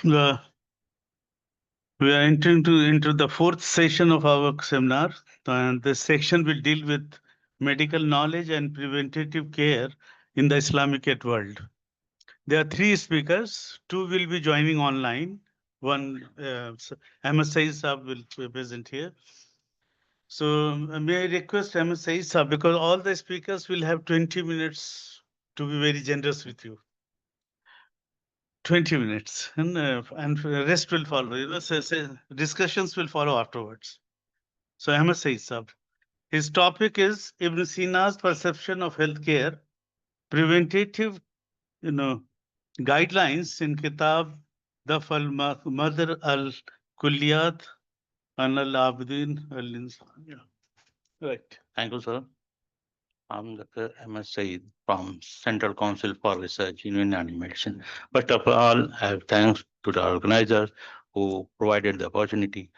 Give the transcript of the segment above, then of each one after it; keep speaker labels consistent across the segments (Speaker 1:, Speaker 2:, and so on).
Speaker 1: Uh, we are entering into the fourth session of our seminar, and this section will deal with medical knowledge and preventative care in the Islamicate world. There are three speakers. Two will be joining online. One, Ahmad Sayeed Saab will be present here. So may I request Ahmad Sayeed Saab, because all the speakers will have 20 minutes to be very generous with you. 20 minutes, and the rest will follow. Discussions will follow afterwards. So Ahmad Sayeed Saab. His topic is Ibn Sina's perception of healthcare, preventative, guidelines in Kitāb Daf al-Maḍarr al-Kulliyah and al-Abdān al-Insāniyah. Right.
Speaker 2: Thank you, sir. I'm Dr. Ahmad Sayeed from Central Council for Research in Unani Medicine. First of all, I have thanks to the organizers who provided the opportunity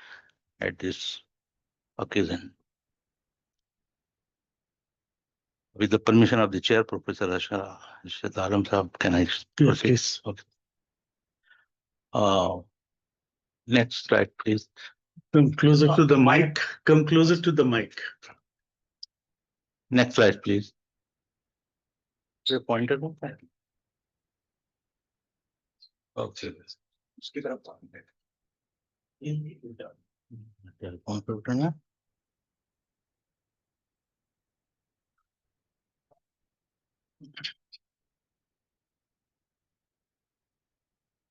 Speaker 2: at this occasion. With the permission of the chair, Professor Rashid Alam Sahab, can I proceed?
Speaker 1: Yes.
Speaker 2: Okay. Next slide, please.
Speaker 1: Come closer to the mic. Come closer to the mic.
Speaker 2: Next slide, please. The pointer. Okay. Speak up.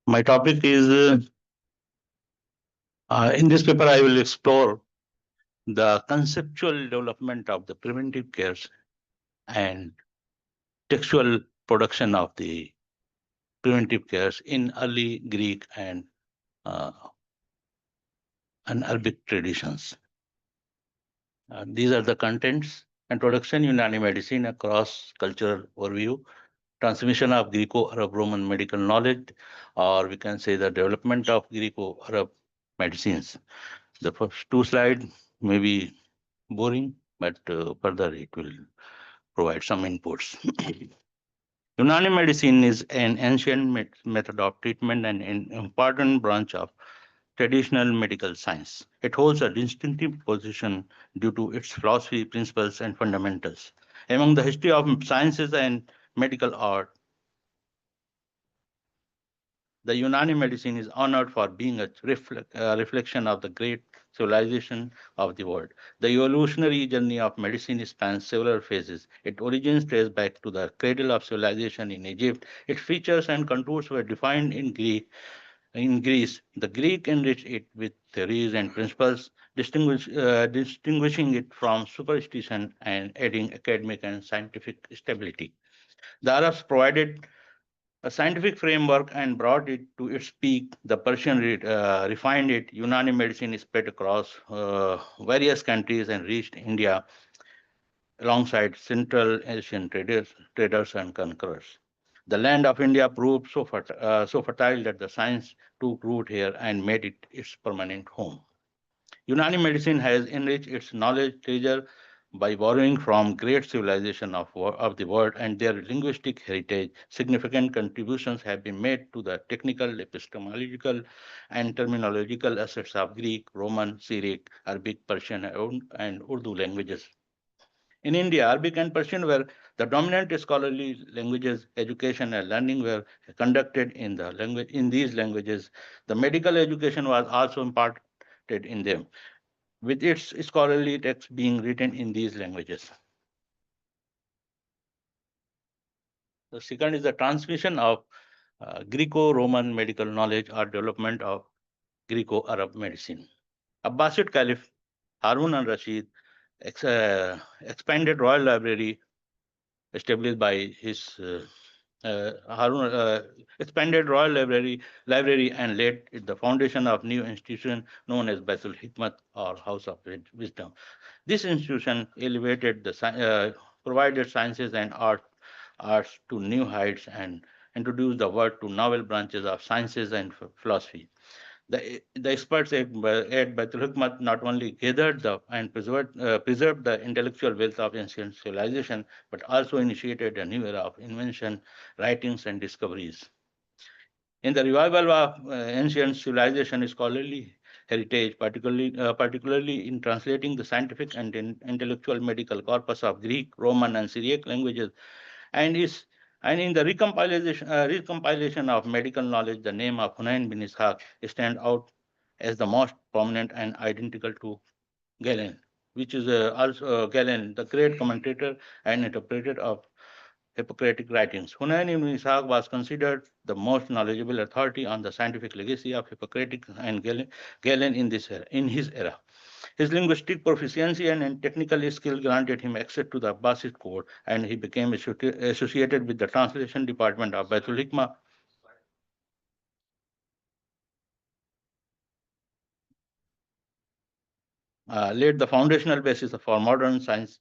Speaker 2: My topic is, in this paper, I will explore the conceptual development of the preventive cares and textual production of the preventive cares in early Greek and Arabic traditions. These are the contents: introduction, Unani medicine, a cross-cultural overview, transmission of Greco-Arab-Roman medical knowledge, or we can say the development of Greco-Arab medicines. The first two slides may be boring, but further it will provide some inputs. Unani medicine is an ancient method of treatment and an important branch of traditional medical science. It holds a distinctive position due to its philosophy, principles, and fundamentals. Among the history of sciences and medical art, the Unani medicine is honored for being a reflection of the great civilization of the world. The evolutionary journey of medicine spans several phases. Its origins trace back to the cradle of civilization in Egypt. Its features and contours were defined in Greece. The Greek enriched it with theories and principles, distinguishing it from superstition and adding academic and scientific stability. The Arabs provided a scientific framework and brought it to its peak. The Persian refined it. Unani medicine spread across various countries and reached India alongside Central Asian traders and conquerors. The land of India proved so fertile that the science took root here and made it its permanent home. Unani medicine has enriched its knowledge treasure by borrowing from great civilization of the world and their linguistic heritage. Significant contributions have been made to the technical, epistemological, and terminological assets of Greek, Roman, Syriac, Arabic, Persian, and Urdu languages. In India, Arabic and Persian were the dominant scholarly languages. Education and learning were conducted in these languages. The medical education was also imparted in them, with its scholarly texts being written in these languages. The second is the transmission of Greco-Roman medical knowledge or development of Greco-Arab medicine. Abbasid Caliph Harun al-Rashid expanded royal library established by his expanded royal library and laid the foundation of new institution known as Baitul Hikmat or House of Wisdom. This institution elevated provided sciences and arts to new heights and introduced the world to novel branches of sciences and philosophy. The experts at Baitul Hikmat not only gathered and preserved the intellectual wealth of ancient civilization, but also initiated a new era of invention, writings, and discoveries. In the revival of ancient civilization scholarly heritage, particularly in translating the scientific and intellectual medical corpus of Greek, Roman, and Syriac languages, and is and in the recompilation of medical knowledge, the name of Hunayn bin Ishaq stands out as the most prominent and identical to Galen, which is also Galen, the great commentator and interpreter of Hippocratic writings. Hunayn ibn Ishaq was considered the most knowledgeable authority on the scientific legacy of Hippocratic and Galen in his era. His linguistic proficiency and technical skill granted him access to the Abbasid court, and he became associated with the translation department of Baitul Hikmah. Laid the foundational basis for modern science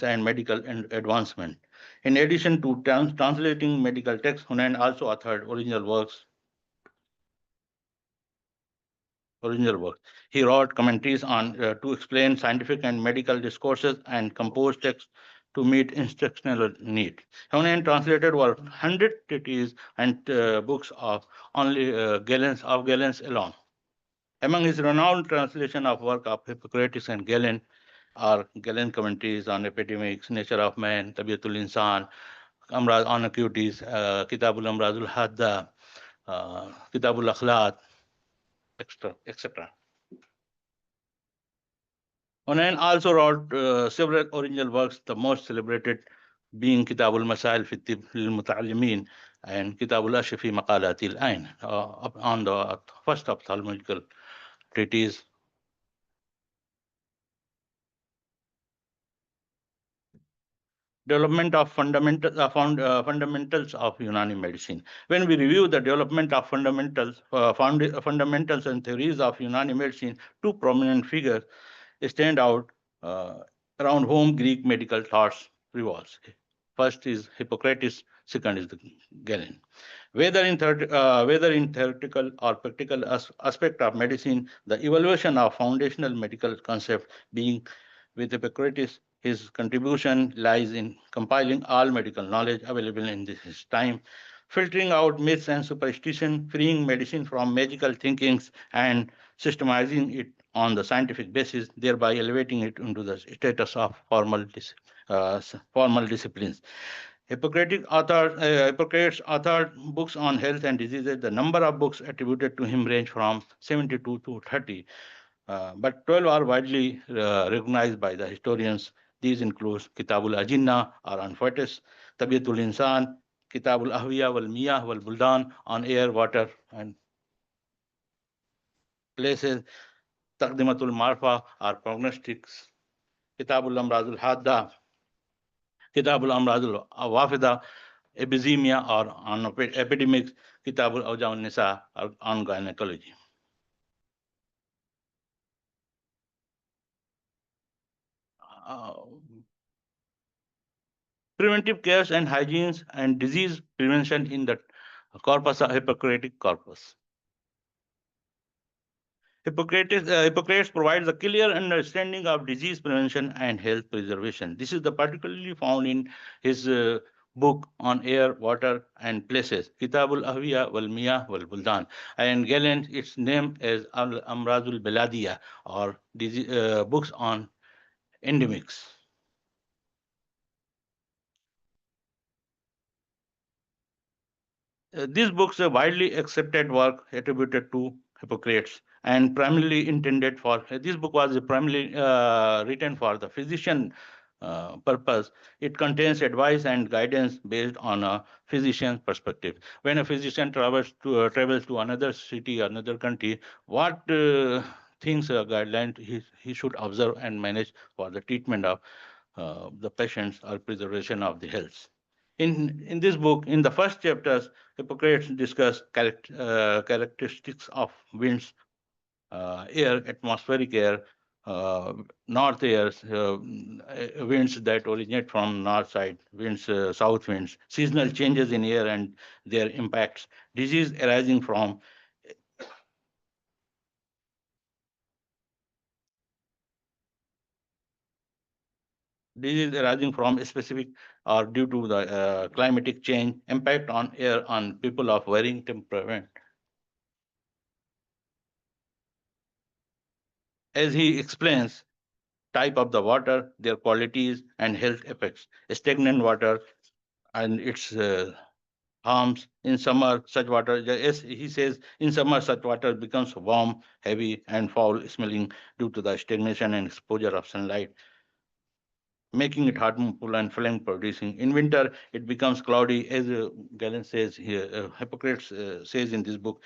Speaker 2: and medical advancement. In addition to translating medical texts, Hunayn also authored original works. He wrote commentaries on to explain scientific and medical discourses and composed texts to meet instructional needs. Hunayn translated over 100 treatises and books of only Galens alone. Among his renowned translation of work of Hippocrates and Galen are Galen commentaries on epidemics, nature of man, Tabiatul Insan, Amrad on acuities, Kitabul Amradul Hadda, Kitabul Akhlaq, etc. Hunayn also wrote several original works, the most celebrated being Kitabul Masail fi Tib lil-Muta'allimin and Kitabul Ashfi Maqalatil Ain on the first ophthalmological treatise. Development of fundamentals of Unani medicine. When we review the development of fundamentals and theories of Unani medicine, two prominent figures stand out around whom Greek medical thoughts revolves. First is Hippocrates, second is Galen. Whether in theoretical or practical aspect of medicine, the evaluation of foundational medical concepts being with Hippocrates, his contribution lies in compiling all medical knowledge available in his time, filtering out myths and superstition, freeing medicine from magical thinkings, and systemizing it on the scientific basis, thereby elevating it into the status of formal disciplines. Hippocrates authored books on health and diseases. The number of books attributed to him range from 72 to 30, but 12 are widely recognized by the historians. These include Kitabul Ajinna or on fetus, Tabiatul Insan, Kitabul Ahwiya wal Miyah wal Buldan on air, water, and places, Taqdimatul Marfa or prognostics, Kitabul Amradul Hadda, Kitabul Amradul Wafida, epidemia or on epidemics, Kitabul Awja Nisa or on gynecology. Preventive cares and hygienes and disease prevention in the corpus of Hippocratic corpus. Hippocrates provides a clear understanding of disease prevention and health preservation. This is particularly found in his book on air, water, and places, Kitabul Ahwiya wal Miyah wal Buldan. And Galen, its name is al-Amradul Beladiya, or books on endemics. These books are widely accepted work attributed to Hippocrates and primarily intended for, this book was primarily written for the physician purpose. It contains advice and guidance based on a physician's perspective. When a physician travels to another city, another country, what things guidelines he should observe and manage for the treatment of the patients or preservation of the health. In this book, in the first chapters, Hippocrates discuss characteristics of winds, air, atmospheric air, north airs, winds that originate from north side, winds, south winds, seasonal changes in air and their impacts, disease arising from specific or due to the climatic change, impact on air on people of varying temperament. As he explains, type of the water, their qualities and health effects. Stagnant water and its harms. In summer, such water, as he says, in summer, such water becomes warm, heavy, and foul smelling due to the stagnation and exposure of sunlight, making it harmful and flame producing. In winter, it becomes cloudy, as Galen says here, Hippocrates says in this book.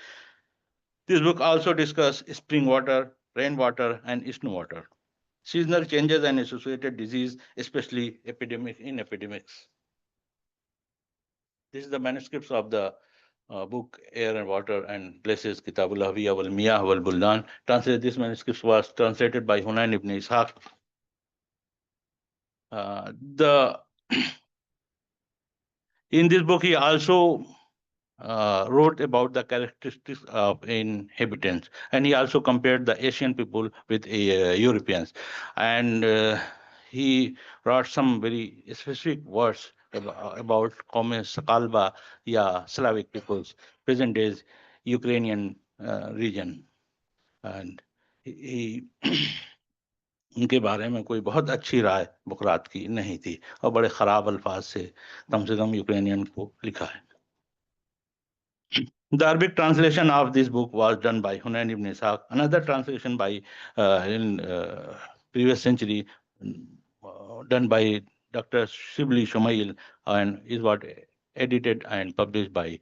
Speaker 2: This book also discusses spring water, rainwater, and snow water. Seasonal changes and associated disease, especially epidemics. This is the manuscripts of the book Air and Water and Places, Kitāb al-Hawiyya wal-Miyah wal-Buldan. This manuscript was translated by Hunayn ibn Ishaq. In this book, he also wrote about the characteristics of inhabitants, and he also compared the Asian people with Europeans, and he wrote some very specific words about common Sakalba, Slavic peoples, present days Ukrainian region, and he उनके बारे में कोई बहुत अच्छी राय बुकरात की नहीं थी और बड़े खराब अल्फाज से कम यूक्रेनियन को लिखा है. The Arabic translation of this book was done by Hunayn ibn Ishaq. Another translation by in previous century done by Dr. Shibli Shumail and is what edited and published by.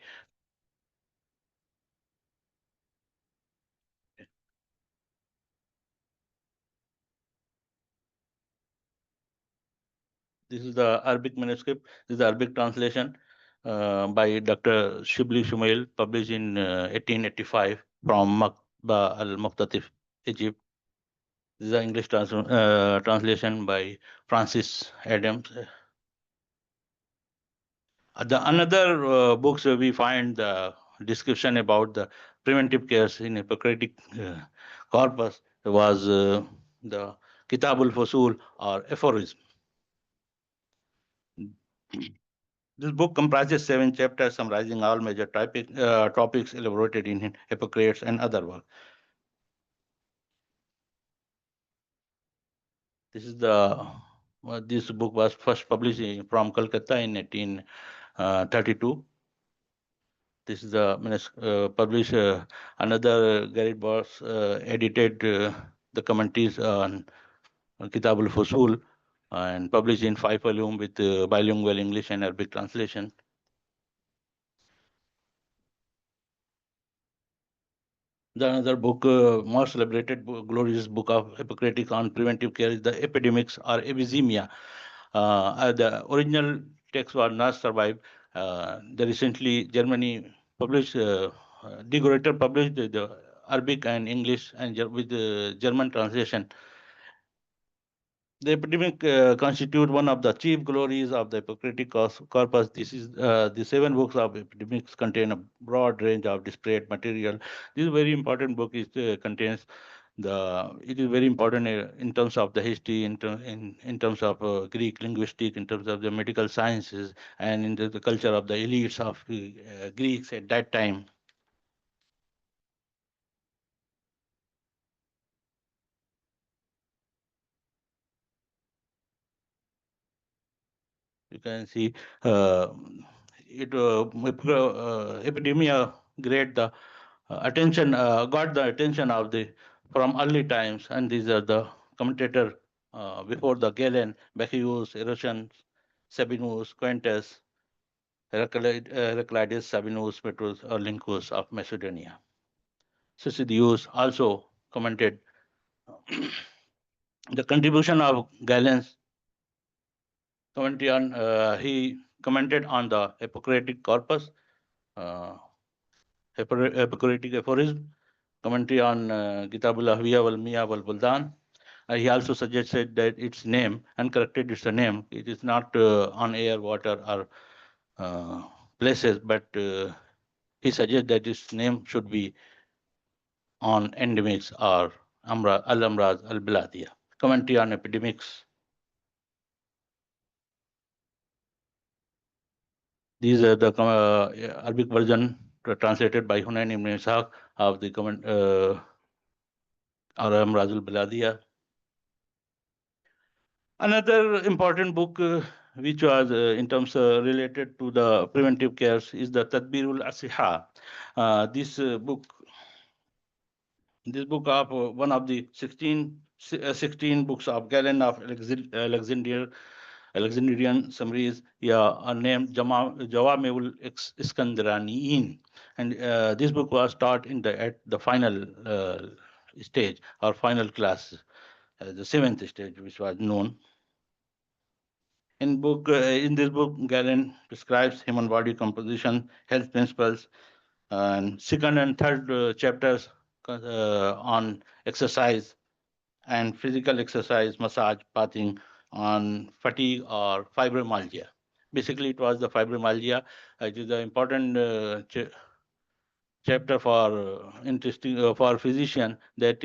Speaker 2: This is the Arabic manuscript. This is the Arabic translation by Dr. Shibli Shumail, published in 1885 from Makba al-Muqtatif, Egypt. This is the English translation by Francis Adams. The another books we find the description about the preventive cares in Hippocratic corpus was the Kitāb al-Fusul or aphorism. This book comprises 7 chapters summarizing all major topics elaborated in Hippocrates and other work. This is this book was first published from Calcutta in 1832. This is the published. Another Garrett Boss edited the commentaries on Kitāb al-Fusul and published in 5 volumes with bilingual English and Arabic translation. The another book, more celebrated, glorious book of Hippocratic on preventive care is the Epidemics or Epizemia. The original text was not survived. The recently Germany published, Decorator published the Arabic and English and with the German translation. The epidemic constitute one of the chief glories of the Hippocratic corpus. This is the 7 books of epidemics contain a broad range of disparate material. This very important book is contains it is very important in terms of the history, in terms of Greek linguistics, in terms of the medical sciences, and in the culture of the elites of Greeks at that time. You can see epidemia great the attention got the attention of the from early times, and these are the commentator before the Galen, Becchius, Erosion, Sabinus, Quintus, Heraclides, Sabinus, Petrus, or Lincus of Macedonia. Sisidius also commented the contribution of Galen's commentary on he commented on the Hippocratic corpus, Hippocratic aphorism, commentary on Kitāb al-Hawiyya wal-Miyah wal-Buldan. He also suggested that its name and corrected its name. It is not on air, water, or places, but he suggests that its name should be on endemics or al-Amraz al-Biladiyah. Commentary on epidemics. These are the Arabic version translated by Hunayn ibn Ishaq of the Aram Razul Baladiya. Another important book which was in terms related to the preventive cares is the Tadbirul Asiha. This book of one of the 16 books of Galen of Alexandrian summaries, are named Jawameul Iskandaraniyin, and this book was taught at the final stage or final class, the seventh stage, which was known. In this book, Galen describes human body composition, health principles, and second and third chapters on exercise and physical exercise, massage, bathing, on fatigue or fibromyalgia. Basically, it was the fibromyalgia. It is the important chapter for interesting for physician that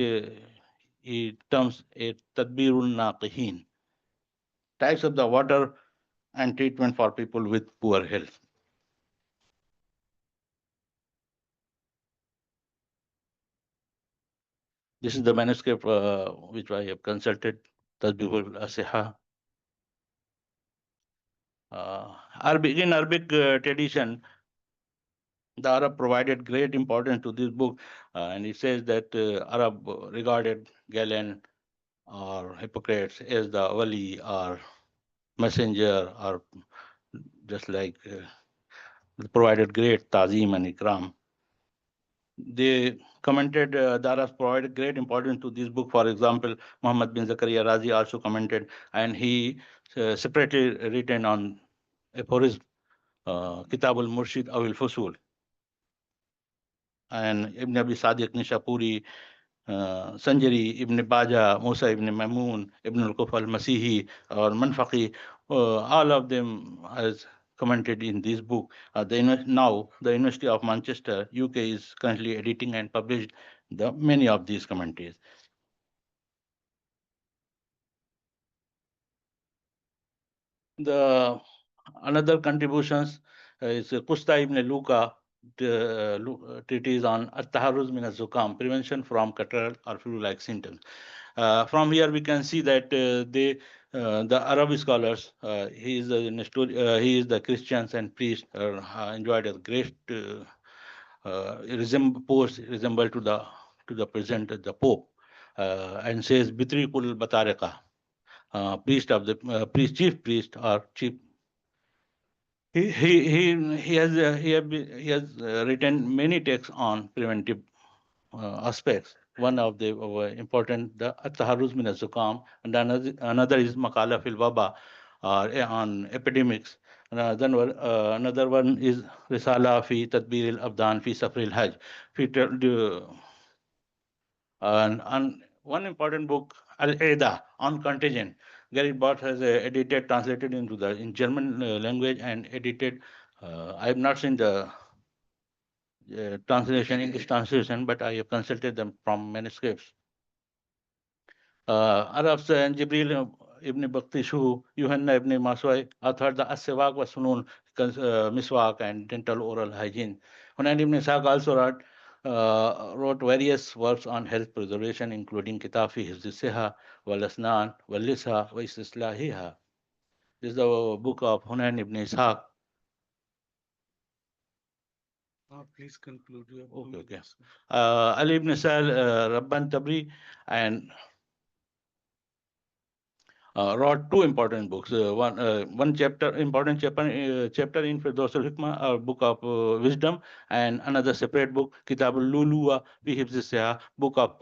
Speaker 2: he terms a tadbirul naqihin, types of the water and treatment for people with poor health. This is the manuscript which I have consulted, Tadbirul Asiha. In Arabic tradition, the Arab provided great importance to this book, and it says that Arab regarded Galen or Hippocrates as the wali or messenger, or just like provided great tazim and ikram. They commented, the Arabs provided great importance to this book. For example, Muhammad bin Zakaria Razi also commented, and he separately written on aphorism, Kitāb al-Murshid aw al-Fusul. And Ibn Abi Sadiq Nīsābūrī, Sanjari, Ibn Baja, Musa ibn Mamun, Ibn al-Kuf al-Masihi, or Manfaqi, all of them has commented in this book. Now, the University of Manchester, UK, is currently editing and published many of these commentaries. Another contributions is Qusta ibn Luqa, treatise on At-Taharruz min al-Zukam, prevention from catarrh or flu-like symptoms. From here, we can see that the Arab scholars, he is the Christians and priests, enjoyed a great resemble to the present the Pope, and says Bitrikul Batarika, chief priest or chief. He has written many texts on preventive aspects. One of the important, the At-Taharruz min al-Zukam, and another is Maqala fil Waba, on epidemics. Another one is Risala fi Tadbir al-Abdān fi Safr al-Hajj. And one important book, Al-Aida, on contagion. Gary Bott has edited, translated in German language and edited. I have not seen the English translation, but I have consulted them from manuscripts. Arabs and Jibril ibn Baktishu, Yuhanna ibn Maswai authored the As-Siwak wa Sunun, miswak and dental oral hygiene. Hunayn ibn Ishaq also wrote various works on health preservation, including Kitāb fi Hifz al-Siha, wal-Asnan, wal-Lisa, wa Istislahiha. This is the book of Hunayn ibn Ishaq.
Speaker 1: Please conclude.
Speaker 2: Okay. Ali ibn Sa'al, Rabban Tabri, and wrote two important books. One chapter in Firdaus al-Hikmah, book of wisdom, and another separate book, Kitāb al-Luluwa fi Hifz al-Siha, book of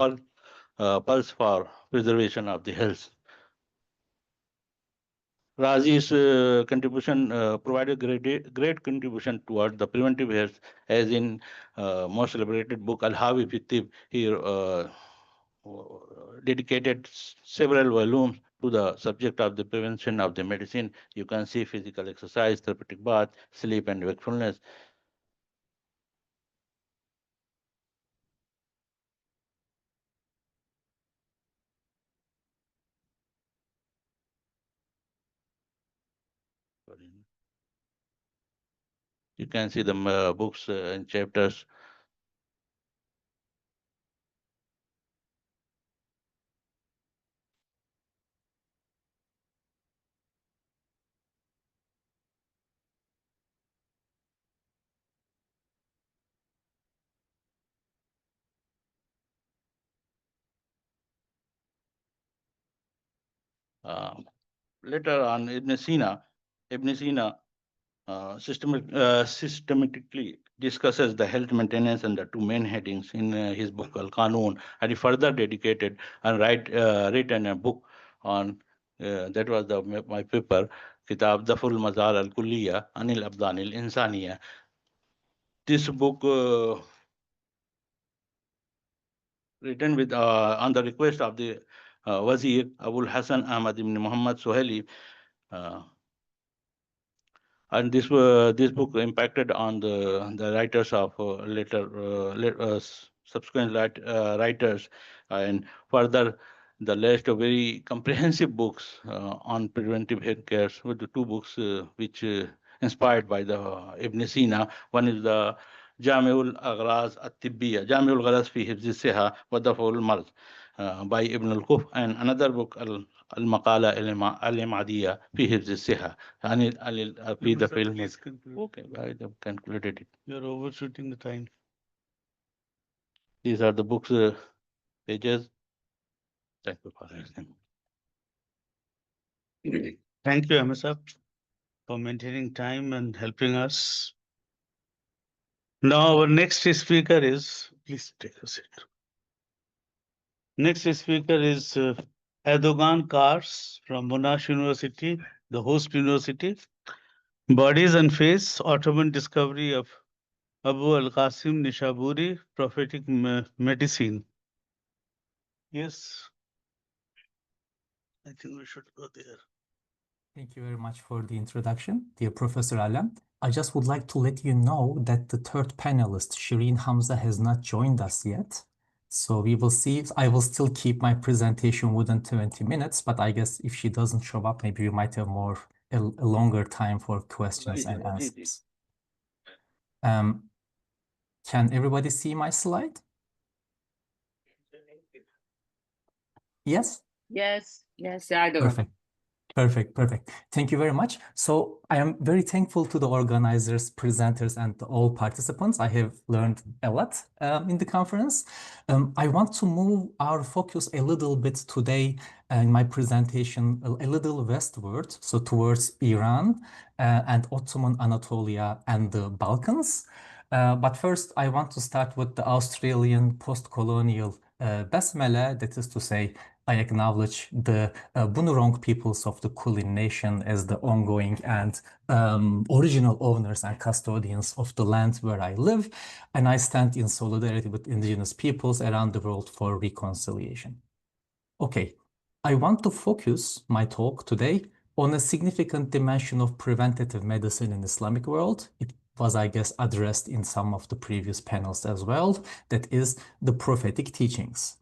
Speaker 2: pulse for preservation of the health. Razi's contribution provided great contribution toward the preventive health, as in most celebrated book Al-Hawi fi Tib. He dedicated several volumes to the subject of the prevention of the medicine. You can see physical exercise, therapeutic bath, sleep and wakefulness. You can see the books and chapters. Later on, Ibn Sina systematically discusses the health maintenance and the two main headings in his book Al-Qānūn, and he further dedicated and written a book on that was my paper Kitāb Daf al-Maḍarr al-Kulliyah al-Abdān al-Insāniyah. This book written with on the request of the Wazir Abul Hasan Ahmad ibn Muhammad Suhaili. And this book impacted on the writers of subsequent writers, and further the list of very comprehensive books on preventive health care, with the two books which inspired by the Ibn Sina. One is the Jami'ul Agraz at-Tibbiyya, Jami'ul Agraz fi Hifz al-Siha wa Daf'ul Marz by Ibn al-Kuf, and another book al-Maqala al-Im'adiyya fi Hifz al-Siha.
Speaker 1: Please conclude.
Speaker 2: Okay, I have concluded it.
Speaker 1: You're overshooting the time.
Speaker 2: These are the books pages. Thank you for listening.
Speaker 1: Thank you, Ahmad, for maintaining time and helping us. Now, our next speaker is, please take a seat. Next speaker is Aydogan Kars from Monash University, the host university. Bodies and Face, Ottoman Discovery of Abu al-Qāsim Nīsābūrī, Prophetic Medicine. Yes. I think we should go there.
Speaker 3: Thank you very much for the introduction, dear Professor Alam. I just would like to let you know that the third panelist, Shireen Hamza, has not joined us yet. So we will see. I will still keep my presentation within 20 minutes, but I guess if she doesn't show up, maybe we might have a longer time for questions and answers. Can everybody see my slide? Yes?
Speaker 4: Yes, I do.
Speaker 3: Perfect. Thank you very much. So I am very thankful to the organizers, presenters, and all participants. I have learned a lot in the conference. I want to move our focus a little bit today in my presentation a little westward, so towards Iran and Ottoman Anatolia and the Balkans. But first, I want to start with the Australian post-colonial Basmala, that is to say, I acknowledge the Bunurong peoples of the Kulin nation as the ongoing and original owners and custodians of the land where I live, and I stand in solidarity with indigenous peoples around the world for reconciliation. Okay, I want to focus my talk today on a significant dimension of preventative medicine in the Islamic world. It was, I guess, addressed in some of the previous panels as well, that is the prophetic teachings.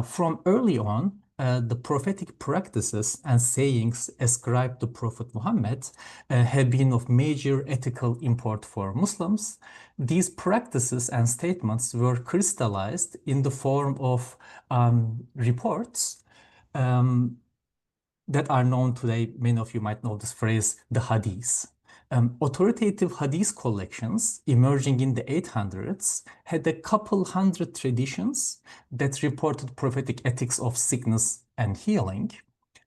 Speaker 3: From early on, the prophetic practices and sayings ascribed to Prophet Muhammad have been of major ethical import for Muslims. These practices and statements were crystallized in the form of reports that are known today. Many of you might know this phrase, the hadith. Authoritative hadith collections emerging in the 800s had a couple hundred traditions that reported prophetic ethics of sickness and healing.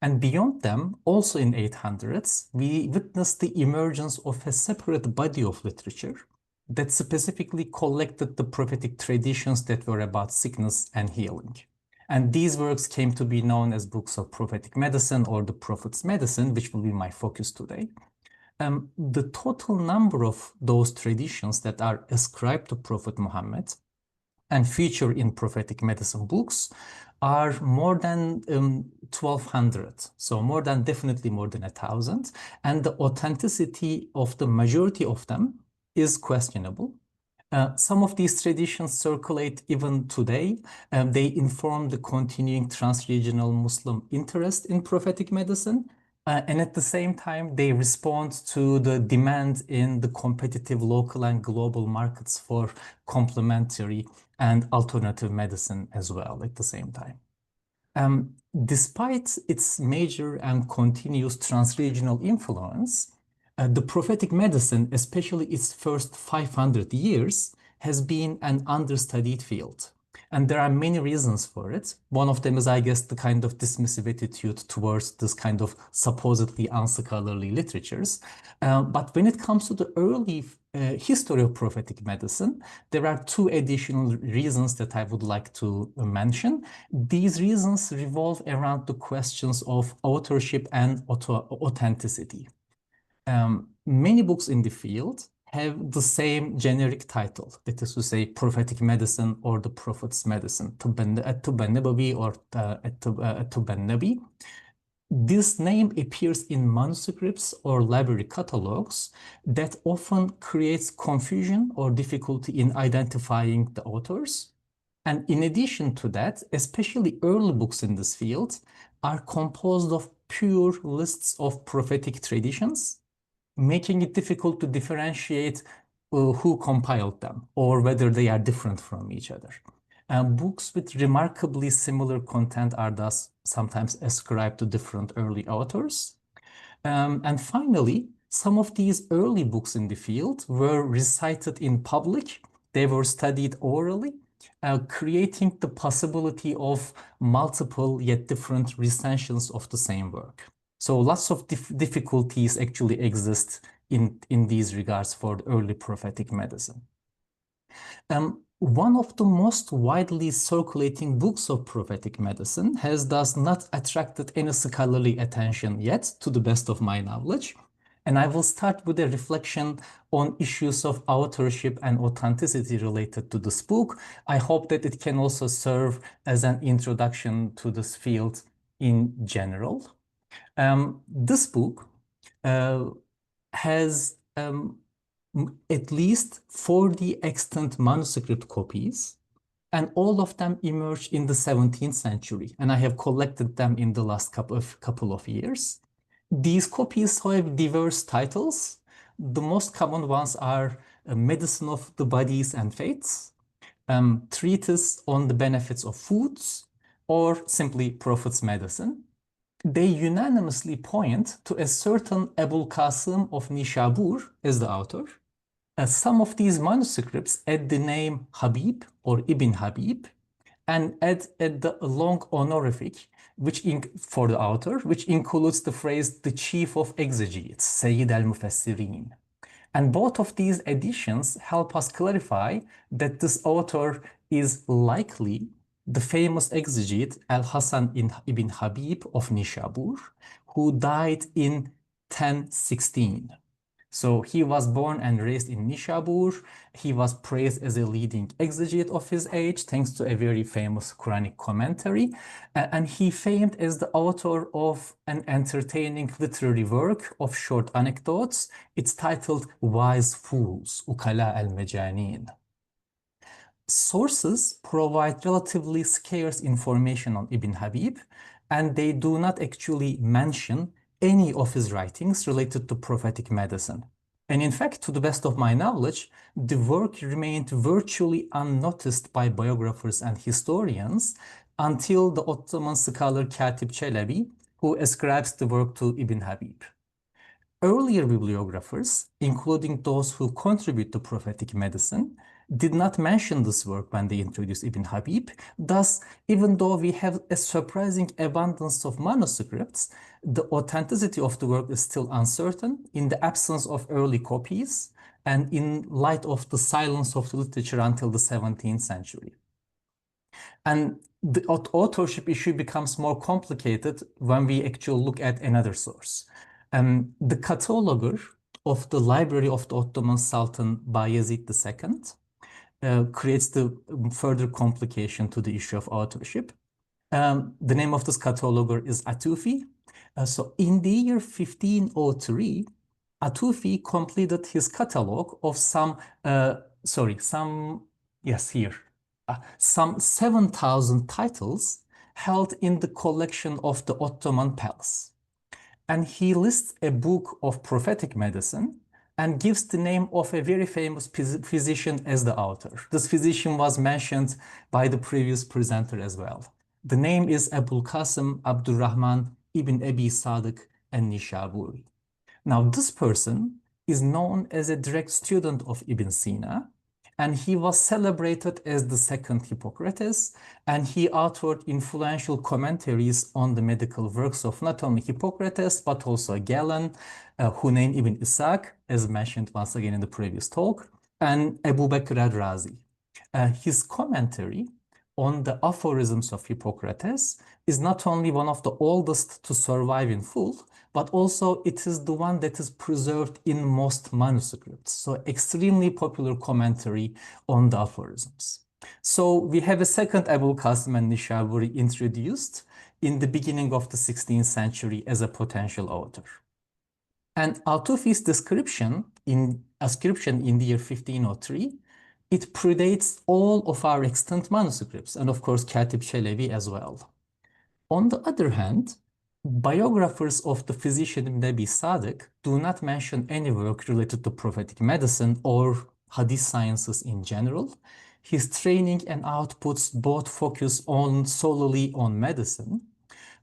Speaker 3: And beyond them, also in 800s, we witnessed the emergence of a separate body of literature that specifically collected the prophetic traditions that were about sickness and healing. And these works came to be known as books of prophetic medicine or the prophet's medicine, which will be my focus today. The total number of those traditions that are ascribed to Prophet Muhammad and feature in prophetic medicine books are more than 1,200. So definitely more than 1,000. And the authenticity of the majority of them is questionable. Some of these traditions circulate even today. They inform the continuing trans-regional Muslim interest in prophetic medicine. And at the same time, they respond to the demand in the competitive local and global markets for complementary and alternative medicine as well at the same time. Despite its major and continuous transregional influence, the prophetic medicine, especially its first 500 years, has been an understudied field. And there are many reasons for it. One of them is, I guess, the kind of dismissive attitude towards this kind of supposedly unscholarly literatures. But when it comes to the early history of prophetic medicine, there are two additional reasons that I would like to mention. These reasons revolve around the questions of authorship and authenticity. Many books in the field have the same generic title, that is to say, prophetic medicine or the prophet's medicine, Nabawi or Nabi. This name appears in manuscripts or library catalogs that often creates confusion or difficulty in identifying the authors. And in addition to that, especially early books in this field are composed of pure lists of prophetic traditions, making it difficult to differentiate who compiled them or whether they are different from each other. Books with remarkably similar content are thus sometimes ascribed to different early authors. And finally, some of these early books in the field were recited in public. They were studied orally, creating the possibility of multiple yet different recensions of the same work. So lots of difficulties actually exist in these regards for the early prophetic medicine. One of the most widely circulating books of prophetic medicine has thus not attracted any scholarly attention yet, to the best of my knowledge. And I will start with a reflection on issues of authorship and authenticity related to this book. I hope that it can also serve as an introduction to this field in general. This book has at least 40 extant manuscript copies, and all of them emerged in the 17th century, and I have collected them in the last couple of years. These copies have diverse titles. The most common ones are Medicine of the Bodies and Faiths, Treatise on the Benefits of Foods, or simply Prophet's Medicine. They unanimously point to a certain al-Qāsim of Nīsābūrī as the author. Some of these manuscripts add the name Habib or Ibn Habib and add the long honorific for the author, which includes the phrase the chief of exegetes, Sayyid al-Mufassirin. And both of these additions help us clarify that this author is likely the famous exegete al-Hasan ibn Habib of Nīsābūrī, who died in 1016. So he was born and raised in Nīsābūrī. He was praised as a leading exegete of his age, thanks to a very famous Quranic commentary. And he famed as the author of an entertaining literary work of short anecdotes. It's titled Wise Fools, Ukala al-Majaneen. Sources provide relatively scarce information on Ibn Habib, and they do not actually mention any of his writings related to prophetic medicine. And in fact, to the best of my knowledge, the work remained virtually unnoticed by biographers and historians until the Ottoman scholar Katib Çelebi, who ascribes the work to Ibn Habib. Earlier bibliographers, including those who contribute to prophetic medicine, did not mention this work when they introduced Ibn Habib. Thus, even though we have a surprising abundance of manuscripts, the authenticity of the work is still uncertain in the absence of early copies and in light of the silence of the literature until the 17th century. And the authorship issue becomes more complicated when we actually look at another source. The cataloger of the library of the Ottoman Sultan Bayezid II creates the further complication to the issue of authorship. The name of this cataloger is Atufi. So in the year 1503, Atufi completed his catalog of some 7,000 titles held in the collection of the Ottoman palace. and he lists a book of prophetic medicine and gives the name of a very famous physician as the author. This physician was mentioned by the previous presenter as well. The name is al-Qāsim Abdurrahman ibn Abi Sadiq al-Nīsābūrī. Now, this person is known as a direct student of Ibn Sina, and he was celebrated as the second Hippocrates, and he authored influential commentaries on the medical works of not only Hippocrates, but also Galen, Hunayn ibn Ishaq, as mentioned once again in the previous talk, and Abu Bakr al-Razi. His commentary on the aphorisms of Hippocrates is not only one of the oldest to survive in full, but also it is the one that is preserved in most manuscripts. So extremely popular commentary on the aphorisms. So we have a second al-Qāsim al-Nīsābūrī introduced in the beginning of the 16th century as a potential author. And al-Tufi's ascription in the year 1503, it predates all of our extant manuscripts, and of course Katib Çelebi as well. On the other hand, biographers of the physician Ibn Abi Sadiq do not mention any work related to prophetic medicine or hadith sciences in general. His training and outputs both focus solely on medicine.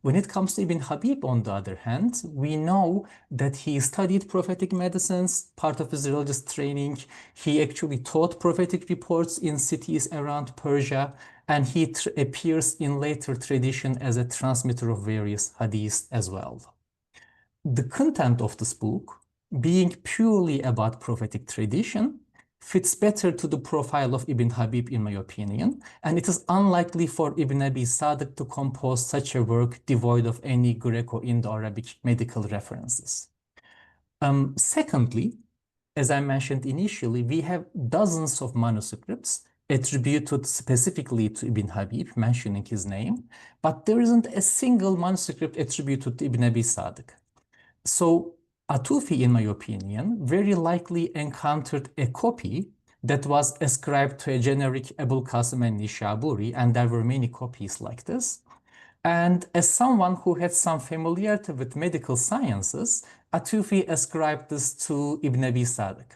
Speaker 3: When it comes to Ibn Habib, on the other hand, we know that he studied prophetic medicines, part of his religious training. He actually taught prophetic reports in cities around Persia, and he appears in later tradition as a transmitter of various hadiths as well. The content of this book, being purely about prophetic tradition, fits better to the profile of Ibn Habib, in my opinion, and it is unlikely for Ibn Abi Sadiq to compose such a work devoid of any Greco-Indo-Arabic medical references. Secondly, as I mentioned initially, we have dozens of manuscripts attributed specifically to Ibn Habib, mentioning his name, but there isn't a single manuscript attributed to Ibn Abi Sadiq. So Atufi, in my opinion, very likely encountered a copy that was ascribed to a generic al-Qāsim al-Nīsābūrī, and there were many copies like this. And as someone who had some familiarity with medical sciences, Atufi ascribed this to Ibn Abi Sadiq.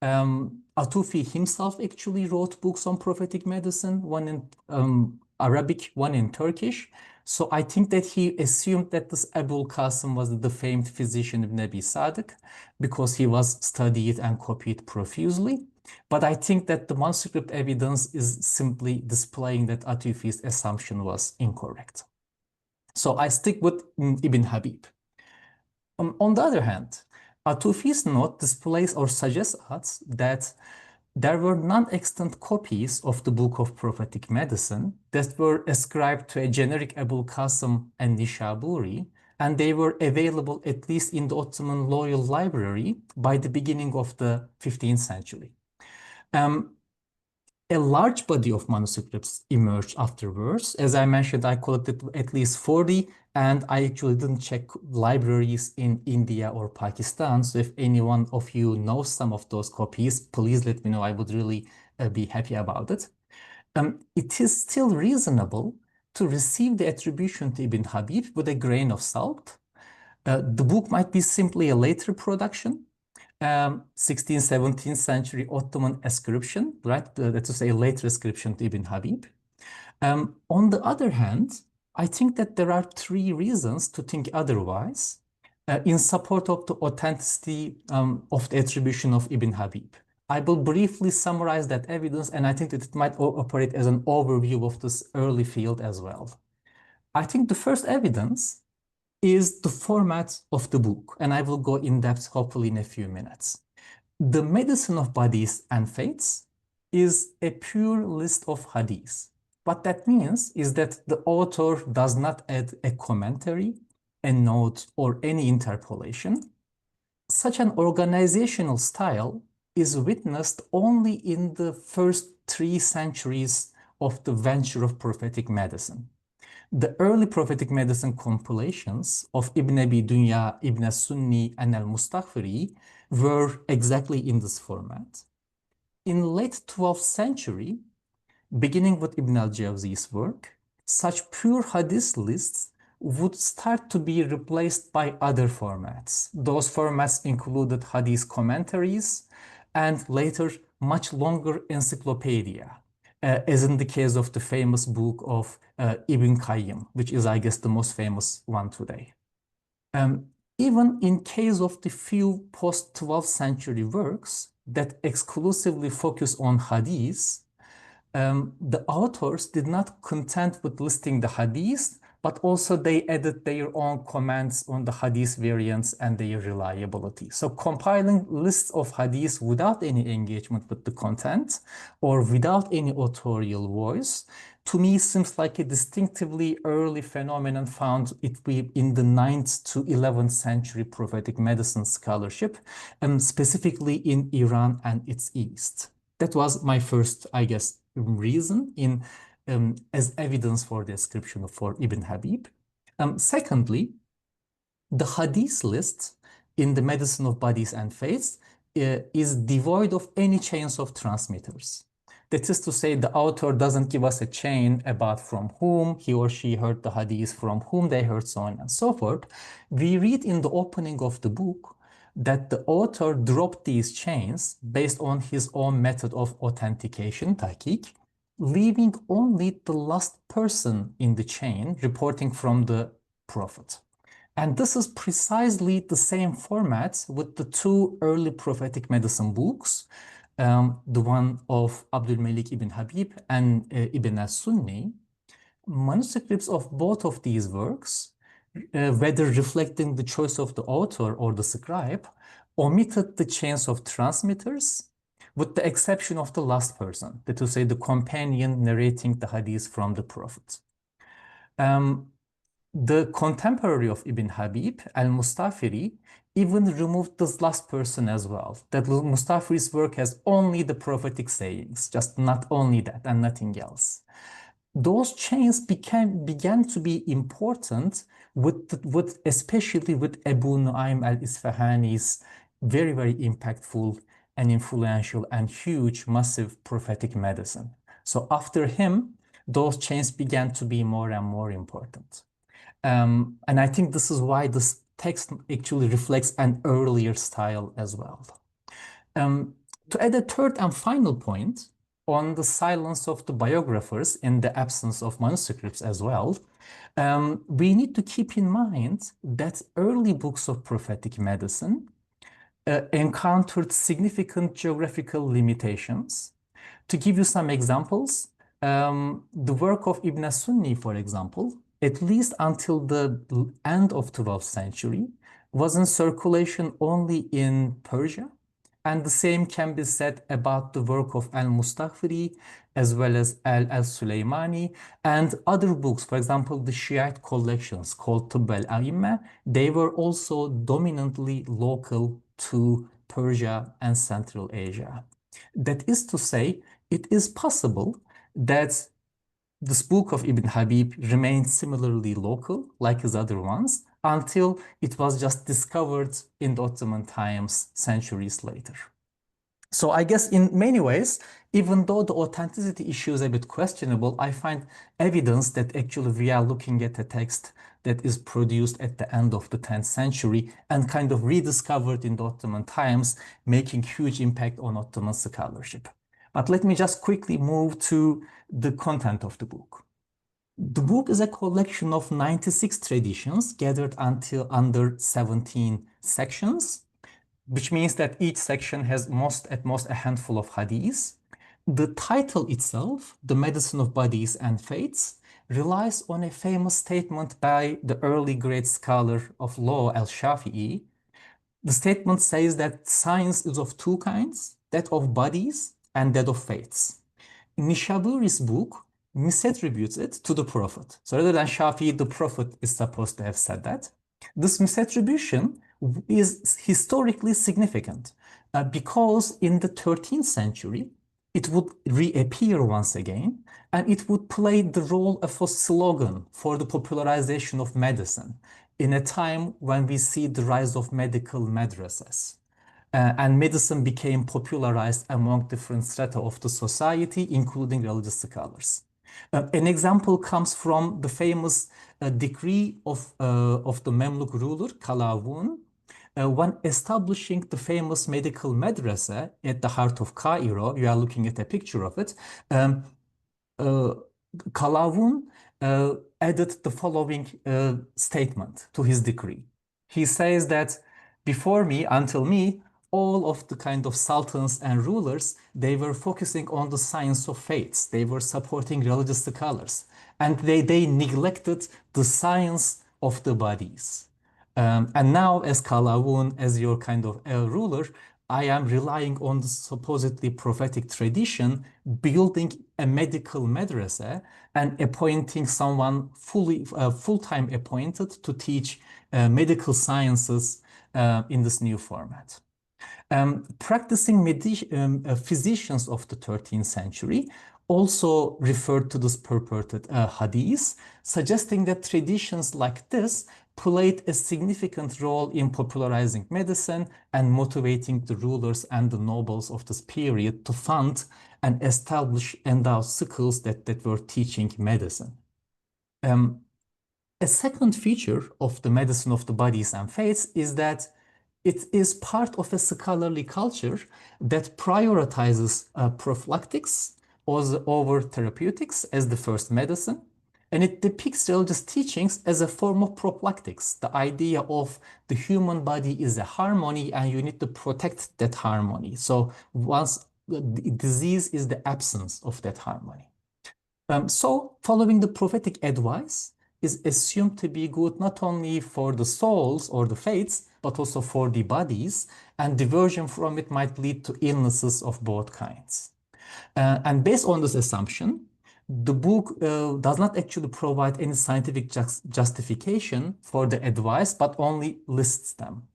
Speaker 3: Atufi himself actually wrote books on prophetic medicine, one in Arabic, one in Turkish. So I think that he assumed that this al-Qāsim was the famed physician Ibn Abi Sadiq because he was studied and copied profusely. But I think that the manuscript evidence is simply displaying that Atufi's assumption was incorrect. So I stick with Ibn Habib. On the other hand, Atufi's note displays or suggests us that there were non-extant copies of the Book of Prophetic Medicine that were ascribed to a generic al-Qāsim al-Nīsābūrī, and they were available at least in the Ottoman Royal Library by the beginning of the 15th century. A large body of manuscripts emerged afterwards. As I mentioned, I collected at least 40, and I actually didn't check libraries in India or Pakistan. So if any one of you knows some of those copies, please let me know. I would really be happy about it. It is still reasonable to receive the attribution to Ibn Habib with a grain of salt. The book might be simply a later production. 16th, 17th century Ottoman ascription, right? That's to say a later ascription to Ibn Habib. On the other hand, I think that there are three reasons to think otherwise in support of the authenticity of the attribution of Ibn Habib. I will briefly summarize that evidence, and I think that it might operate as an overview of this early field as well. I think the first evidence is the format of the book, and I will go in depth hopefully in a few minutes. The Medicine of Bodies and Faiths is a pure list of hadiths. What that means is that the author does not add a commentary, a note, or any interpolation. Such an organizational style is witnessed only in the first 3 centuries of the venture of prophetic medicine. The early prophetic medicine compilations of Ibn Abi Dunya, Ibn Sunni, and al-Mustaghfiri were exactly in this format. In late 12th century, beginning with Ibn al-Jawzi's work, such pure hadith lists would start to be replaced by other formats. Those formats included hadith commentaries and later much longer encyclopedia, as in the case of the famous book of Ibn Qayyim, which is, I guess, the most famous one today. Even in case of the few post-12th century works that exclusively focus on hadith, the authors did not content with listing the hadith, but also they added their own comments on the hadith variants and their reliability. So compiling lists of hadith without any engagement with the content or without any authorial voice, to me seems like a distinctively early phenomenon found in the 9th to 11th century prophetic medicine scholarship, specifically in Iran and its East. That was my first, I guess, reason as evidence for the description for Ibn Habib. Secondly, the hadith list in the medicine of bodies and faiths is devoid of any chains of transmitters. That is to say, the author doesn't give us a chain about from whom he or she heard the hadith, from whom they heard, so on and so forth. We read in the opening of the book that the author dropped these chains based on his own method of authentication, tahqiq, leaving only the last person in the chain reporting from the Prophet. And this is precisely the same format with the two early prophetic medicine books, the one of Abdul Malik ibn Habib and Ibn as-Sunni. Manuscripts of both of these works, whether reflecting the choice of the author or the scribe, omitted the chains of transmitters, with the exception of the last person, that is to say the companion narrating the hadith from the Prophet. The contemporary of Ibn Habib, al-Mustafiri, even removed this last person as well. That Mustafiri's work has only the prophetic sayings, just not only that and nothing else. Those chains began to be important especially with Abu Nu'aym al-Isfahani's very, very impactful and influential and huge, massive prophetic medicine. So after him, those chains began to be more and more important. And I think this is why this text actually reflects an earlier style as well. To add a third and final point on the silence of the biographers in the absence of manuscripts as well, we need to keep in mind that early books of prophetic medicine encountered significant geographical limitations. To give you some examples, the work of Ibn as-Sunni, for example, at least until the end of 12th century, was in circulation only in Persia. And the same can be said about the work of al-Mustaghfiri, as well as al-Sulaymani, and other books, for example, the Shiite collections called Tibb al-A'imma, they were also dominantly local to Persia and Central Asia. That is to say, it is possible that this book of Ibn Habib remained similarly local, like his other ones, until it was just discovered in the Ottoman times centuries later. So I guess in many ways, even though the authenticity issue is a bit questionable, I find evidence that actually we are looking at a text that is produced at the end of the 10th century and kind of rediscovered in the Ottoman times, making huge impact on Ottoman scholarship. But let me just quickly move to the content of the book. The book is a collection of 96 traditions gathered under 17 sections, which means that each section has at most a handful of hadiths. The title itself, The Medicine of Bodies and Faiths, relies on a famous statement by the early great scholar of law, al-Shafi'i. The statement says that science is of two kinds, that of bodies and that of faiths. Nīsābūrī's book misattributes it to the Prophet. So rather than Shafi'i, the Prophet is supposed to have said that. This misattribution is historically significant because in the 13th century, it would reappear once again, and it would play the role of a slogan for the popularization of medicine in a time when we see the rise of medical madrasas. And medicine became popularized among different strata of the society, including religious scholars. An example comes from the famous decree of the Mamluk ruler Qalawun, when establishing the famous medical madrasa at the heart of Cairo. You are looking at a picture of it. Qalawun added the following statement to his decree. He says that before me, until me, all of the kind of sultans and rulers, they were focusing on the science of faiths. They were supporting religious scholars, and they neglected the science of the bodies. And now, as Qalawun, as your kind of ruler, I am relying on the supposedly prophetic tradition, building a medical madrasa and appointing someone full-time appointed to teach medical sciences in this new format. Practicing physicians of the 13th century also referred to this purported hadith, suggesting that traditions like this played a significant role in popularizing medicine and motivating the rulers and the nobles of this period to fund and establish endowed schools that were teaching medicine. A second feature of the medicine of the bodies and faiths is that it is part of a scholarly culture that prioritizes prophylactics over therapeutics as the first medicine, and it depicts religious teachings as a form of prophylactics. The idea of the human body is a harmony and you need to protect that harmony. So once the disease is the absence of that harmony. So following the prophetic advice is assumed to be good not only for the souls or the faiths, but also for the bodies, and diversion from it might lead to illnesses of both kinds. And based on this assumption, the book does not actually provide any scientific justification for the advice, but only lists them.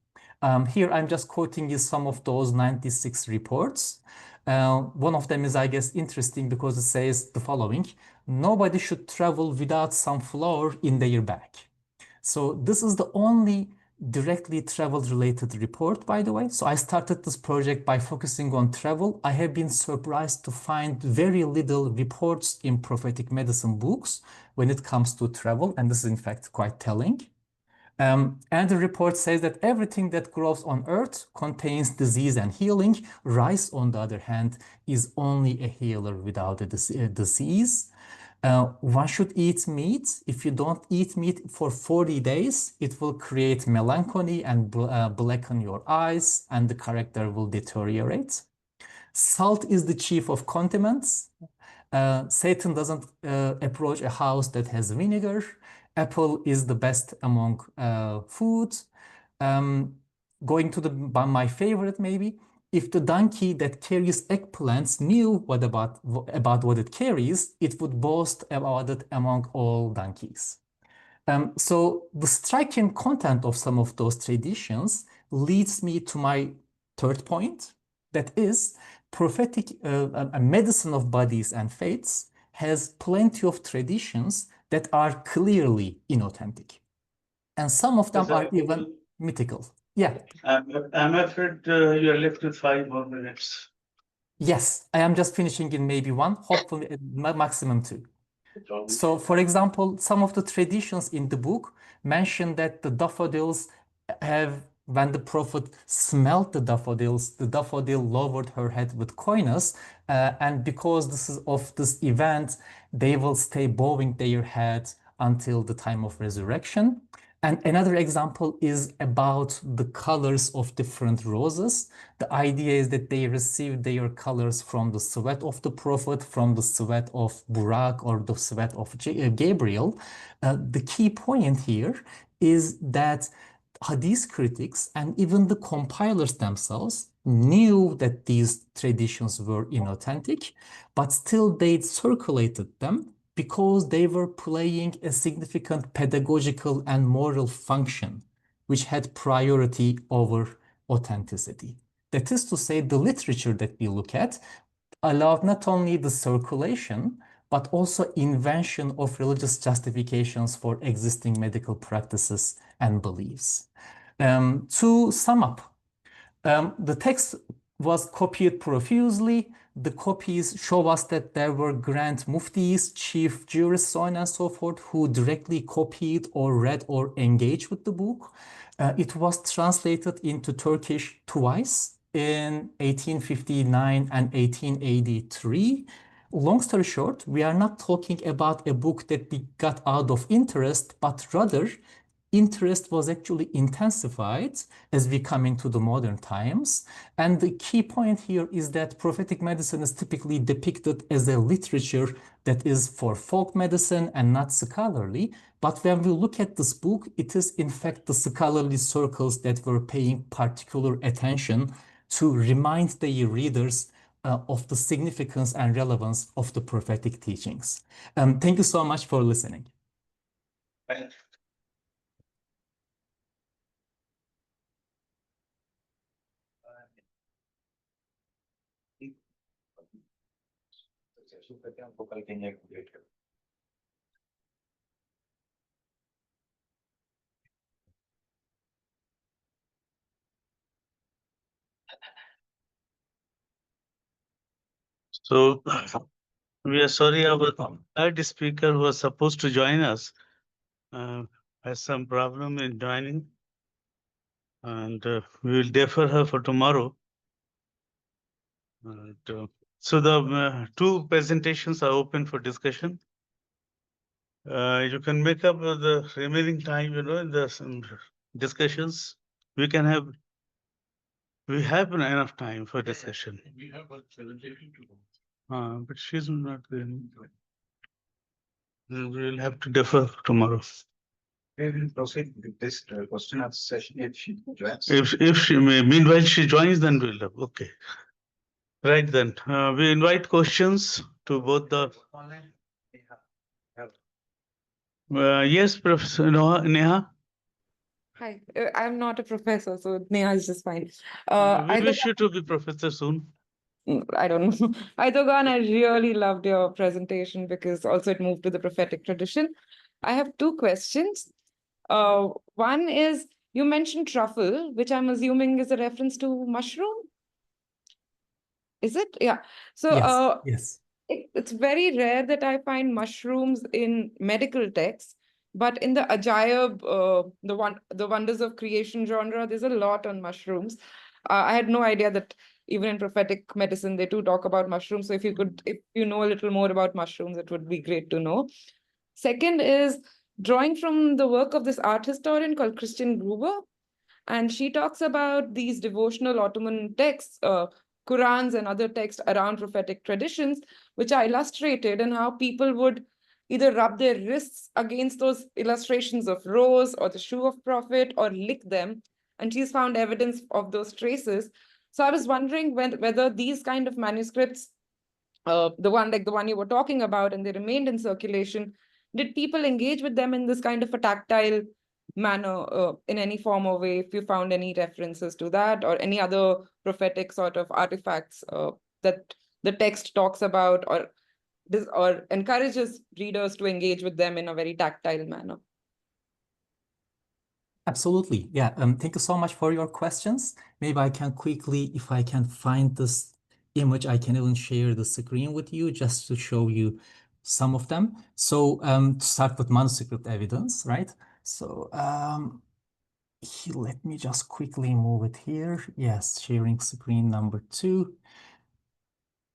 Speaker 3: Here I'm just quoting you some of those 96 reports. One of them is, I guess, interesting because it says the following: nobody should travel without some flour in their bag. So this is the only directly travel-related report, by the way. So I started this project by focusing on travel. I have been surprised to find very little reports in prophetic medicine books when it comes to travel, and this is in fact quite telling. And the report says that everything that grows on earth contains disease and healing. Rice, on the other hand, is only a healer without a disease. One should eat meat. If you don't eat meat for 40 days, it will create melancholy and blacken your eyes, and the character will deteriorate. Salt is the chief of condiments. Satan doesn't approach a house that has vinegar. Apple is the best among foods. Going to my favorite, maybe. If the donkey that carries eggplants knew about what it carries, it would boast about it among all donkeys. So the striking content of some of those traditions leads me to my third point, that is, prophetic medicine of bodies and faiths has plenty of traditions that are clearly inauthentic. And some of them are even mythical. Yeah.
Speaker 1: I'm afraid you are left with 5 more minutes.
Speaker 3: Yes, I am just finishing in maybe one, hopefully maximum 2. So, for example, some of the traditions in the book mention that the daffodils have, when the prophet smelled the daffodil lowered her head with coyness, and because this is of this event, they will stay bowing their head until the time of resurrection. And another example is about the colors of different roses. The idea is that they received their colors from the sweat of the prophet, from the sweat of Burak, or the sweat of Gabriel. The key point here is that Hadith critics and even the compilers themselves knew that these traditions were inauthentic, but still they circulated them because they were playing a significant pedagogical and moral function, which had priority over authenticity. That is to say, the literature that we look at allowed not only the circulation, but also invention of religious justifications for existing medical practices and beliefs. To sum up, the text was copied profusely. The copies show us that there were grand muftis, chief jurists, so on and so forth, who directly copied or read or engaged with the book. It was translated into Turkish twice in 1859 and 1883. Long story short, we are not talking about a book that we got out of interest, but rather interest was actually intensified as we come into the modern times. And the key point here is that prophetic medicine is typically depicted as a literature that is for folk medicine and not scholarly. But when we look at this book, it is in fact the scholarly circles that were paying particular attention to remind their readers of the significance and relevance of the prophetic teachings. Thank you so much for listening.
Speaker 2: Thanks.
Speaker 1: So we are sorry, our third speaker who was supposed to join us has some problem in joining, and we will defer her for tomorrow. And, so the two presentations are open for discussion. You can make up the remaining time, in the discussions. We have enough time for discussion.
Speaker 2: We have a presentation to do.
Speaker 1: But she's not there. We'll have to defer tomorrow.
Speaker 5: We will proceed with this question answer session if she joins.
Speaker 1: If she may, meanwhile she joins, then we'll have, okay. Right then, we invite questions to both the.
Speaker 5: Online.
Speaker 1: Yes, Professor Neha.
Speaker 6: Hi, I'm not a professor, so Neha is just fine.
Speaker 1: We wish you to be professor soon.
Speaker 6: I don't know. Aydogan, I really loved your presentation because also it moved to the prophetic tradition. I have two questions. One is, you mentioned truffle, which I'm assuming is a reference to mushroom. Is it? Yeah. So
Speaker 3: Yes.
Speaker 6: it's very rare that I find mushrooms in medical texts, but in the Ajaib, the Wonders of Creation genre, there's a lot on mushrooms. I had no idea that even in prophetic medicine, they do talk about mushrooms. So if you know a little more about mushrooms, it would be great to know. Second is drawing from the work of this art historian called Christian Gruber. And she talks about these devotional Ottoman texts, Qurans and other texts around prophetic traditions, which are illustrated, and how people would either rub their wrists against those illustrations of rose or the shoe of prophet or lick them. And she's found evidence of those traces. So I was wondering whether these kind of manuscripts, the one you were talking about, and they remained in circulation, did people engage with them in this kind of a tactile manner in any form or way, if you found any references to that or any other prophetic sort of artifacts that the text talks about or encourages readers to engage with them in a very tactile manner.
Speaker 3: Absolutely. Yeah. Thank you so much for your questions. Maybe I can quickly, if I can find this image, I can even share the screen with you just to show you some of them. So to start with manuscript evidence, right? So let me just quickly move it here. Yes, sharing screen number 2.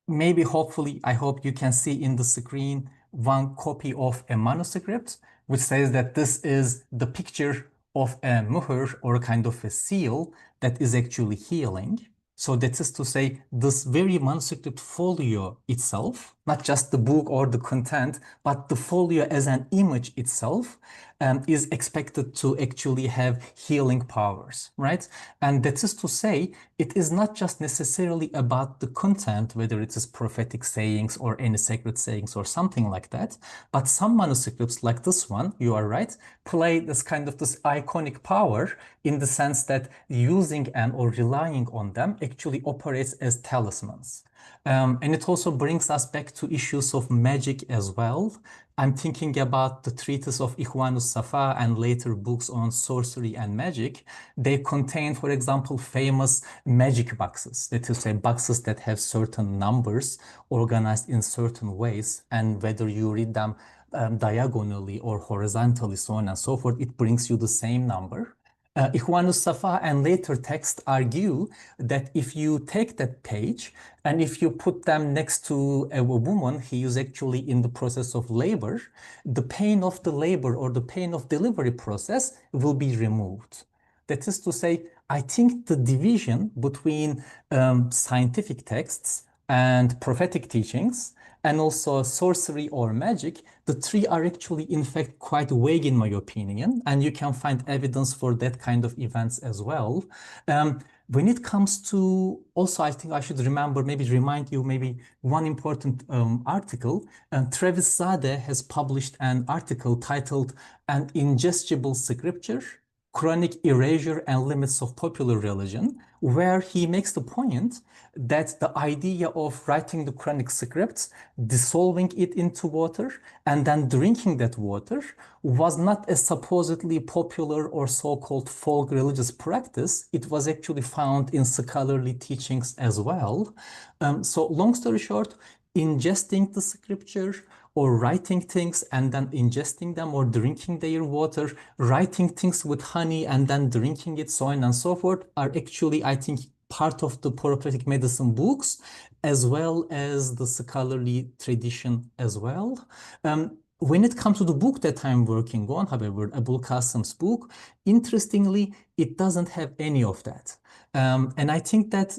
Speaker 3: Maybe, hopefully, I hope you can see in the screen one copy of a manuscript, which says that this is the picture of a muhr, or a kind of a seal that is actually healing. So that is to say, this very manuscript folio itself, not just the book or the content, but the folio as an image itself, is expected to actually have healing powers, right? And that is to say, it is not just necessarily about the content, whether it is prophetic sayings or any sacred sayings or something like that, but some manuscripts like this one, you are right, play this kind of this iconic power in the sense that using and or relying on them actually operates as talismans. And it also brings us back to issues of magic as well. I'm thinking about the treatise of Ikhwanus Safa and later books on sorcery and magic. They contain, for example, famous magic boxes, that is, say, boxes that have certain numbers organized in certain ways. And whether you read them diagonally or horizontally, so on and so forth, it brings you the same number. Ikhwanus Safa and later texts argue that if you take that page and if you put them next to a woman who is actually in the process of labor, the pain of the labor or the pain of delivery process will be removed. That is to say, I think the division between scientific texts and prophetic teachings and also sorcery or magic, the three are actually, in fact, quite vague in my opinion, and you can find evidence for that kind of events as well. When it comes to, also, I think I should remind you maybe one important article. Travis Zadeh has published an article titled "An Ingestible Scripture, Chronic Erasure and Limits of Popular Religion," where he makes the point that the idea of writing the Quranic scripts, dissolving it into water, and then drinking that water was not a supposedly popular or so-called folk religious practice. It was actually found in scholarly teachings as well. So long story short, ingesting the scripture or writing things and then ingesting them or drinking their water, writing things with honey and then drinking it, so on and so forth, are actually, I think, part of the prophetic medicine books, as well as the scholarly tradition as well. When it comes to the book that I'm working on, however, al-Qāsim's book, interestingly, it doesn't have any of that. And I think that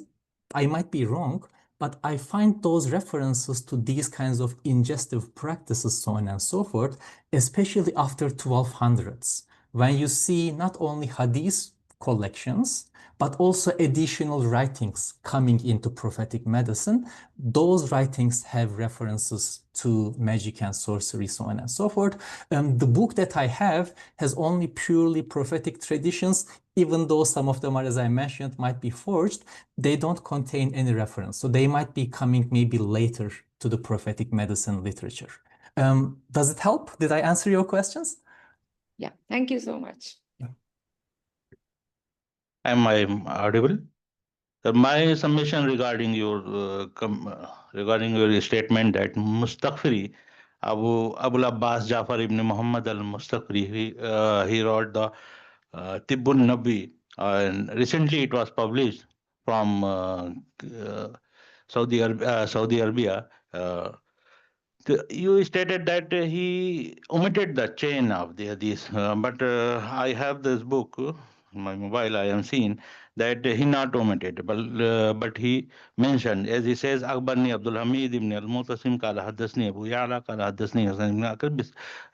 Speaker 3: I might be wrong, but I find those references to these kinds of ingestive practices, so on and so forth, especially after 1200s, when you see not only hadith collections, but also additional writings coming into prophetic medicine. Those writings have references to magic and sorcery, so on and so forth. The book that I have has only purely prophetic traditions, even though some of them are, as I mentioned, might be forged. They don't contain any reference. So they might be coming maybe later to the prophetic medicine literature. Does it help? Did I answer your questions?
Speaker 6: Yeah, thank you so much.
Speaker 2: Am I audible? My submission regarding your statement that Mustaqfiri, Abul Abbas Jafar ibn Muhammad al-Mustaqfiri, he wrote the Tibbun Nabi, and recently it was published from Saudi Arabia. You stated that he omitted the chain of the hadith, but I have this book in my mobile. I am seeing that he not omitted, but he mentioned, as he says, Akbarni Abdul Hamid ibn al-Mutasim qala haddathni Abu Ya'la qala haddathni Hasan ibn Akar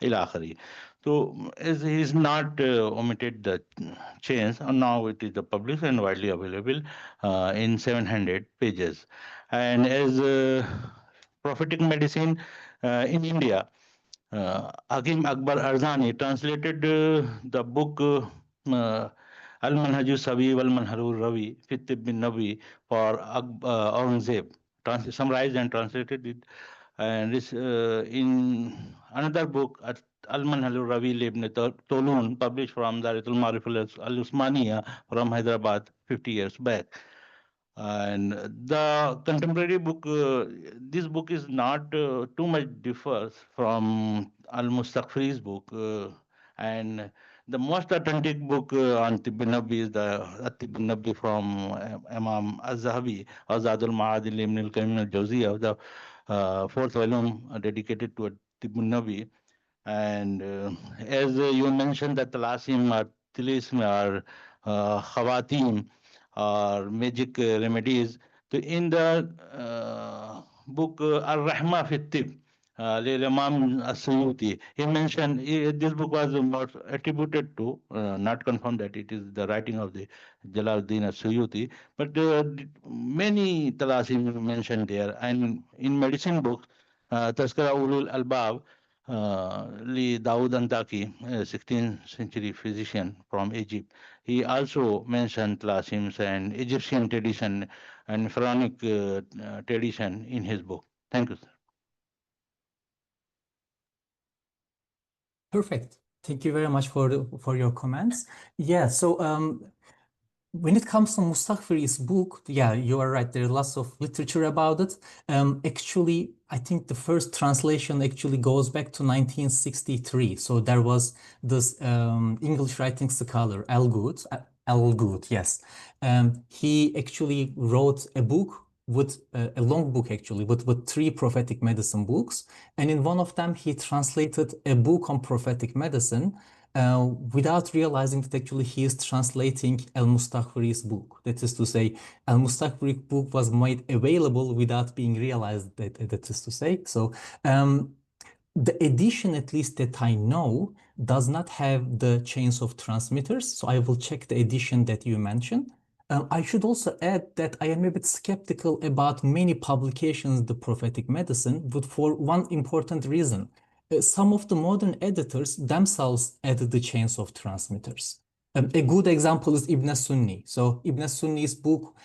Speaker 2: ila akhiri. So as he is not omitted the chains, now it is published and widely available in 700 pages, and as prophetic medicine in India. Hakim Akbar Arzani translated the book Al-Manhaju Sabi wal-Manharur Ravi Fit bin Nabi for Aurangzeb, summarized and translated it. And this in another book, Al-Manhalur Ravi Ibn Tolun, published from Daratul Marif al-Usmaniyah from Hyderabad 50 years back. And the contemporary book, this book is not too much differs from al-Mustaqfiri's book, and the most authentic book on Tibb Nabi is the Tibb Nabi from Imam Az-Zahabi, Azadul Ma'adil Ibn al-Qayyim al-Jawziyya, of the fourth volume dedicated to Tibb Nabi. And as you mentioned that Talasim or Tilism or Khawatim or magic remedies. So in the book Al-Rahma fi Tib, Imam As-Suyuti, he mentioned this book was not attributed to, not confirmed that it is the writing of the Jalaluddin As-Suyuti, but many talasim mentioned there. And in medicine books, Tazkara Ulul Albab, Li Dawood Antaki, a 16th century physician from Egypt, he also mentioned Tlasim's and Egyptian tradition and pharaonic tradition in his book. Thank you, sir.
Speaker 3: Perfect. Thank you very much for your comments. Yeah, so when it comes to Mustaghfiri's book, yeah, you are right. There's lots of literature about it. Actually, I think the first translation actually goes back to 1963. So there was this English writing scholar, Al-Good, yes. He actually wrote a book with a long book actually, with 3 prophetic medicine books. And in one of them, he translated a book on prophetic medicine without realizing that actually he is translating al-Mustaghfiri's book. That is to say, al-Mustaghfiri's book was made available without being realized, that is to say. So the edition, at least that I know, does not have the chains of transmitters. So I will check the edition that you mentioned. I should also add that I am a bit skeptical about many publications, the prophetic medicine, but for one important reason. Some of the modern editors themselves added the chains of transmitters. A good example is Ibn Sunni. So Ibn Sunni's book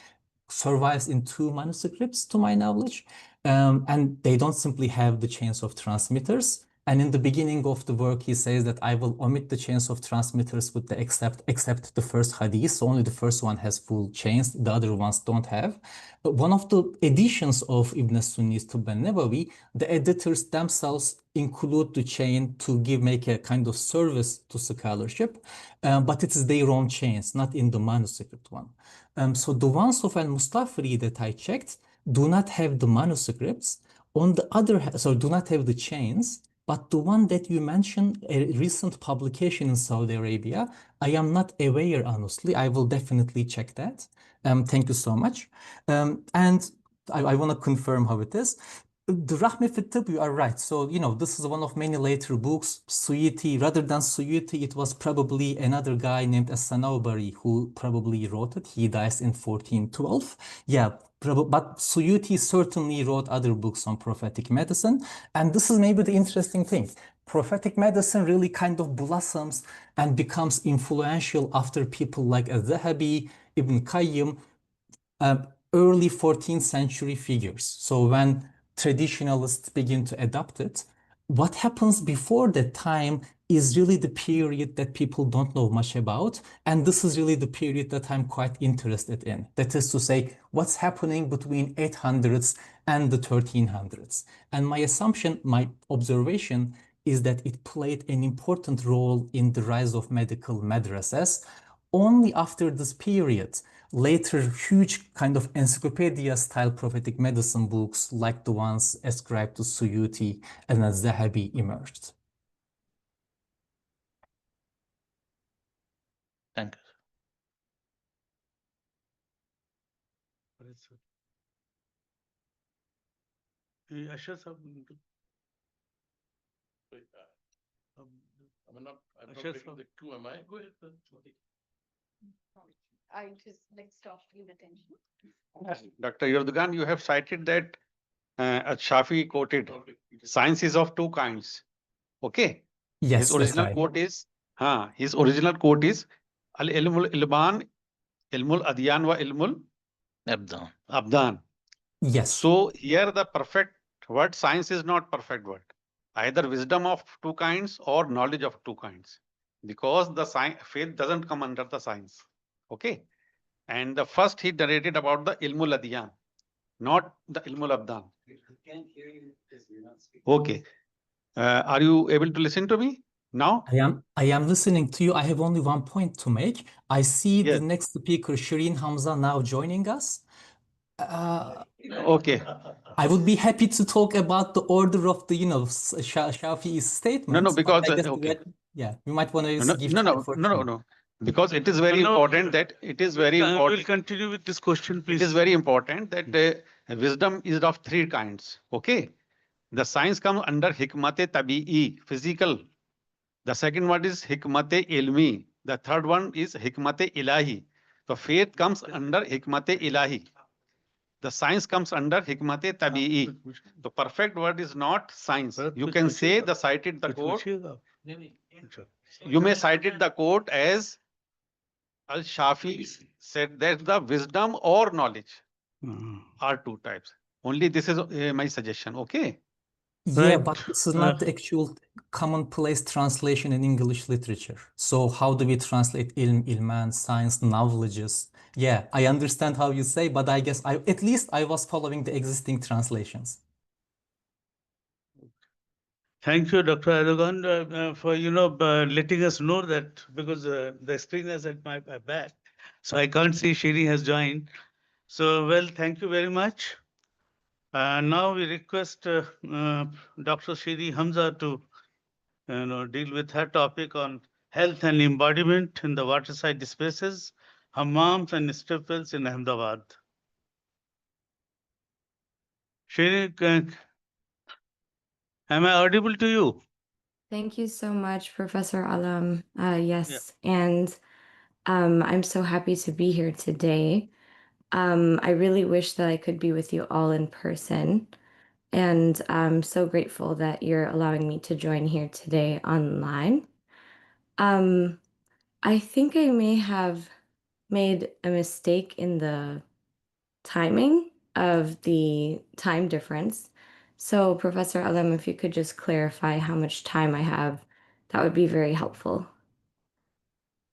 Speaker 3: survives in 2 manuscripts, to my knowledge, and they don't simply have the chains of transmitters. And in the beginning of the work, he says that I will omit the chains of transmitters with the except the first hadith. So only the first one has full chains, the other ones don't have. But one of the editions of Ibn Sunni's Tibb al-Nabawi, the editors themselves include the chain to make a kind of service to scholarship, but it is their own chains, not in the manuscript one. So the ones of al-Mustaghfiri that I checked do not have the manuscripts. On the other hand, so do not have the chains. But the one that you mentioned, a recent publication in Saudi Arabia, I am not aware, honestly. I will definitely check that. Thank you so much. And I want to confirm how it is. The Rahmi fi Tibb, you are right. So, this is one of many later books. Suyuti, rather than Suyuti, it was probably another guy named As-Sanawbari who probably wrote it. He dies in 1412. Yeah, but Suyuti certainly wrote other books on prophetic medicine. And this is maybe the interesting thing. Prophetic medicine really kind of blossoms and becomes influential after people like Al-Zahabi, Ibn Qayyim, early 14th century figures. So when traditionalists begin to adopt it, what happens before that time is really the period that people don't know much about. And this is really the period that I'm quite interested in. That is to say, what's happening between 800s and the 1300s. And my assumption, my observation, is that it played an important role in the rise of medical madrasas. Only after this period, later huge kind of encyclopedia-style prophetic medicine books like the ones ascribed to Suyuti and al-Zahabi emerged.
Speaker 2: Thank you.
Speaker 1: Ashar sir,
Speaker 2: I'm not
Speaker 1: Ashar
Speaker 2: taking
Speaker 1: sir.
Speaker 2: the cue, am I? Go ahead, sir.
Speaker 7: I just stop paying attention.
Speaker 5: Dr. Aydogan, you have cited that Shafi quoted, science is of 2 kinds. Okay.
Speaker 3: Yes,
Speaker 5: His original
Speaker 3: right.
Speaker 5: quote is, al-ilmul ilban, ilmul adyan wa ilmul
Speaker 2: Abdān.
Speaker 5: abdan.
Speaker 3: Yes.
Speaker 5: So here the perfect word, science is not perfect word. Either wisdom of 2 kinds or knowledge of 2 kinds. Because the faith doesn't come under the science. Okay. And the first he narrated about the ilmul adyan, not the ilmul abdan.
Speaker 8: Can't hear you because you're not speaking.
Speaker 5: Okay. Are you able to listen to me now?
Speaker 3: I am listening to you. I have only one point to make. I see
Speaker 5: Yes.
Speaker 3: the next speaker, Shireen Hamza, now joining us.
Speaker 5: Okay.
Speaker 3: I would be happy to talk about the order of the, Shafi'i's statements.
Speaker 5: No,
Speaker 3: but
Speaker 5: because
Speaker 3: I guess
Speaker 5: okay.
Speaker 3: we might want to give time for Shireen.
Speaker 5: No. Because it is very important that
Speaker 1: We'll continue with this question, please.
Speaker 5: It is very important that wisdom is of 3 kinds. Okay. The science comes under hikmate tabi'i, physical. The second one is hikmate ilmi. The third one is hikmate ilahi. So faith comes under hikmate ilahi. The science comes under hikmate tabi'i. The perfect word is not science. You can say the cited the quote. You may cite it the quote as Al-Shafi said that the wisdom or knowledge. are two types. Only this is my suggestion. Okay.
Speaker 3: Yeah,
Speaker 1: Right.
Speaker 3: but this is not the actual commonplace translation in English literature. So how do we translate ilm, ilman, science, knowledges? Yeah, I understand how you say, but I guess at least I was following the existing translations.
Speaker 1: Thank you, Dr. Aydogan, for letting us know that, because the screen is at my back, so I can't see Shireen has joined. So, well, thank you very much. Now we request Dr. Shireen Hamza to deal with her topic on health and embodiment in the waterside spaces, Hammams and Stepwells in Ahmedabad. Shireen, am I audible to you?
Speaker 9: Thank you so much, Professor Alam. Yes, and I'm so happy to be here today. I really wish that I could be with you all in person, and I'm so grateful that you're allowing me to join here today online. I think I may have made a mistake in the timing of the time difference. So, Professor Alam, if you could just clarify how much time I have, that would be very helpful.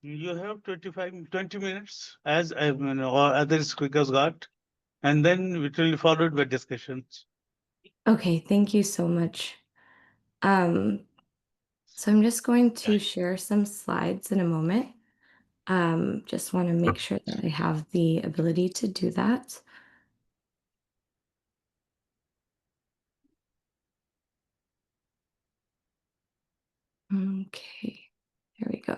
Speaker 1: You have 20 minutes, as or other speakers got, and then it will be followed by discussions.
Speaker 9: Okay, thank you so much. So I'm just going to share some slides in a moment. Just want to make sure that I have the ability to do that. Okay, here we go.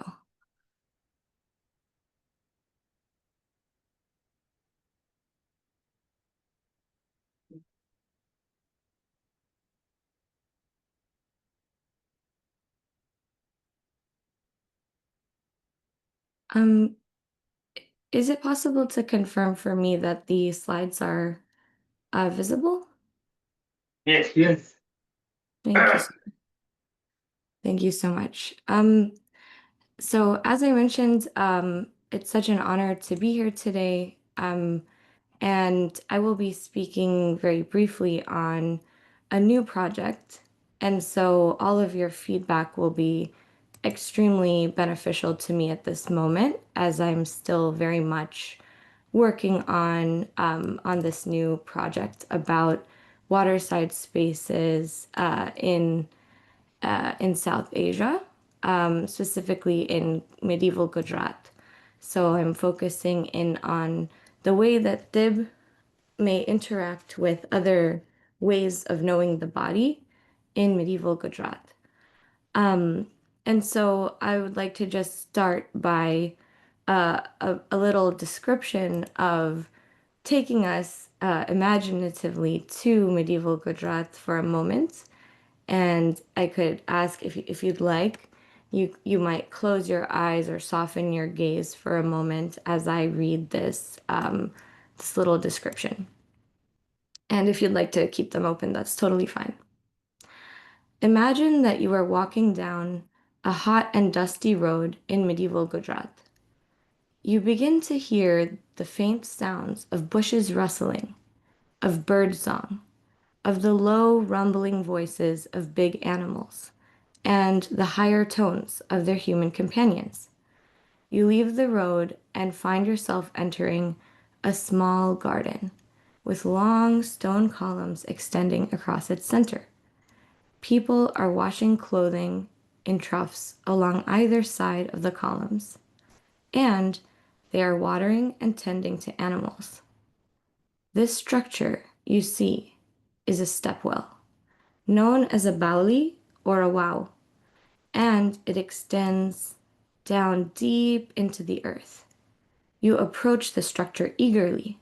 Speaker 9: Is it possible to confirm for me that the slides are visible?
Speaker 1: Yes, yes.
Speaker 9: Thank you. Thank you so much. So as I mentioned, it's such an honor to be here today. And I will be speaking very briefly on a new project. And so all of your feedback will be extremely beneficial to me at this moment, as I'm still very much working on this new project about waterside spaces in South Asia, specifically in medieval Gujarat. So I'm focusing in on the way that Tib may interact with other ways of knowing the body in medieval Gujarat. And so I would like to just start by a little description of taking us imaginatively to medieval Gujarat for a moment. And I could ask if you'd like, you might close your eyes or soften your gaze for a moment as I read this this little description. And if you'd like to keep them open, that's totally fine. Imagine that you are walking down a hot and dusty road in medieval Gujarat. You begin to hear the faint sounds of bushes rustling, of bird song, of the low rumbling voices of big animals, and the higher tones of their human companions. You leave the road and find yourself entering a small garden with long stone columns extending across its center. People are washing clothing in troughs along either side of the columns, and they are watering and tending to animals. This structure you see is a stepwell, known as a bauli or a wow, and it extends down deep into the earth. You approach the structure eagerly.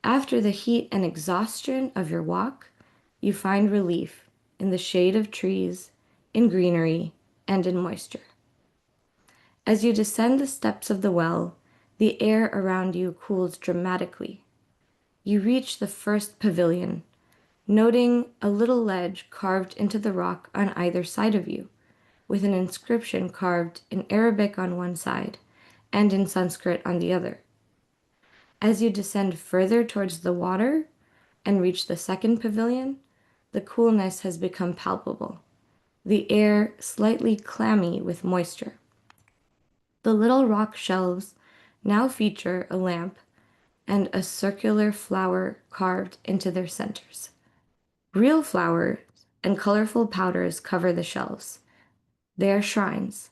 Speaker 9: After the heat and exhaustion of your walk, you find relief in the shade of trees, in greenery, and in moisture. As you descend the steps of the well, the air around you cools dramatically. You reach the first pavilion, noting a little ledge carved into the rock on either side of you, with an inscription carved in Arabic on one side and in Sanskrit on the other. As you descend further towards the water and reach the second pavilion, the coolness has become palpable, the air slightly clammy with moisture. The little rock shelves now feature a lamp and a circular flower carved into their centers. Real flowers and colorful powders cover the shelves. They are shrines.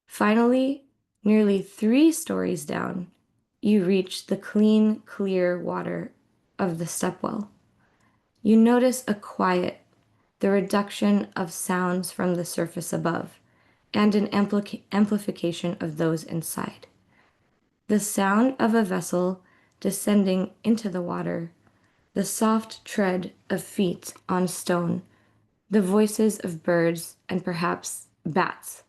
Speaker 9: Finally, nearly 3 stories down, you reach the clean, clear water of the stepwell. You notice a quiet, the reduction of sounds from the surface above, and an amplification of those inside. The sound of a vessel descending into the water, the soft tread of feet on stone, the voices of birds and perhaps bats.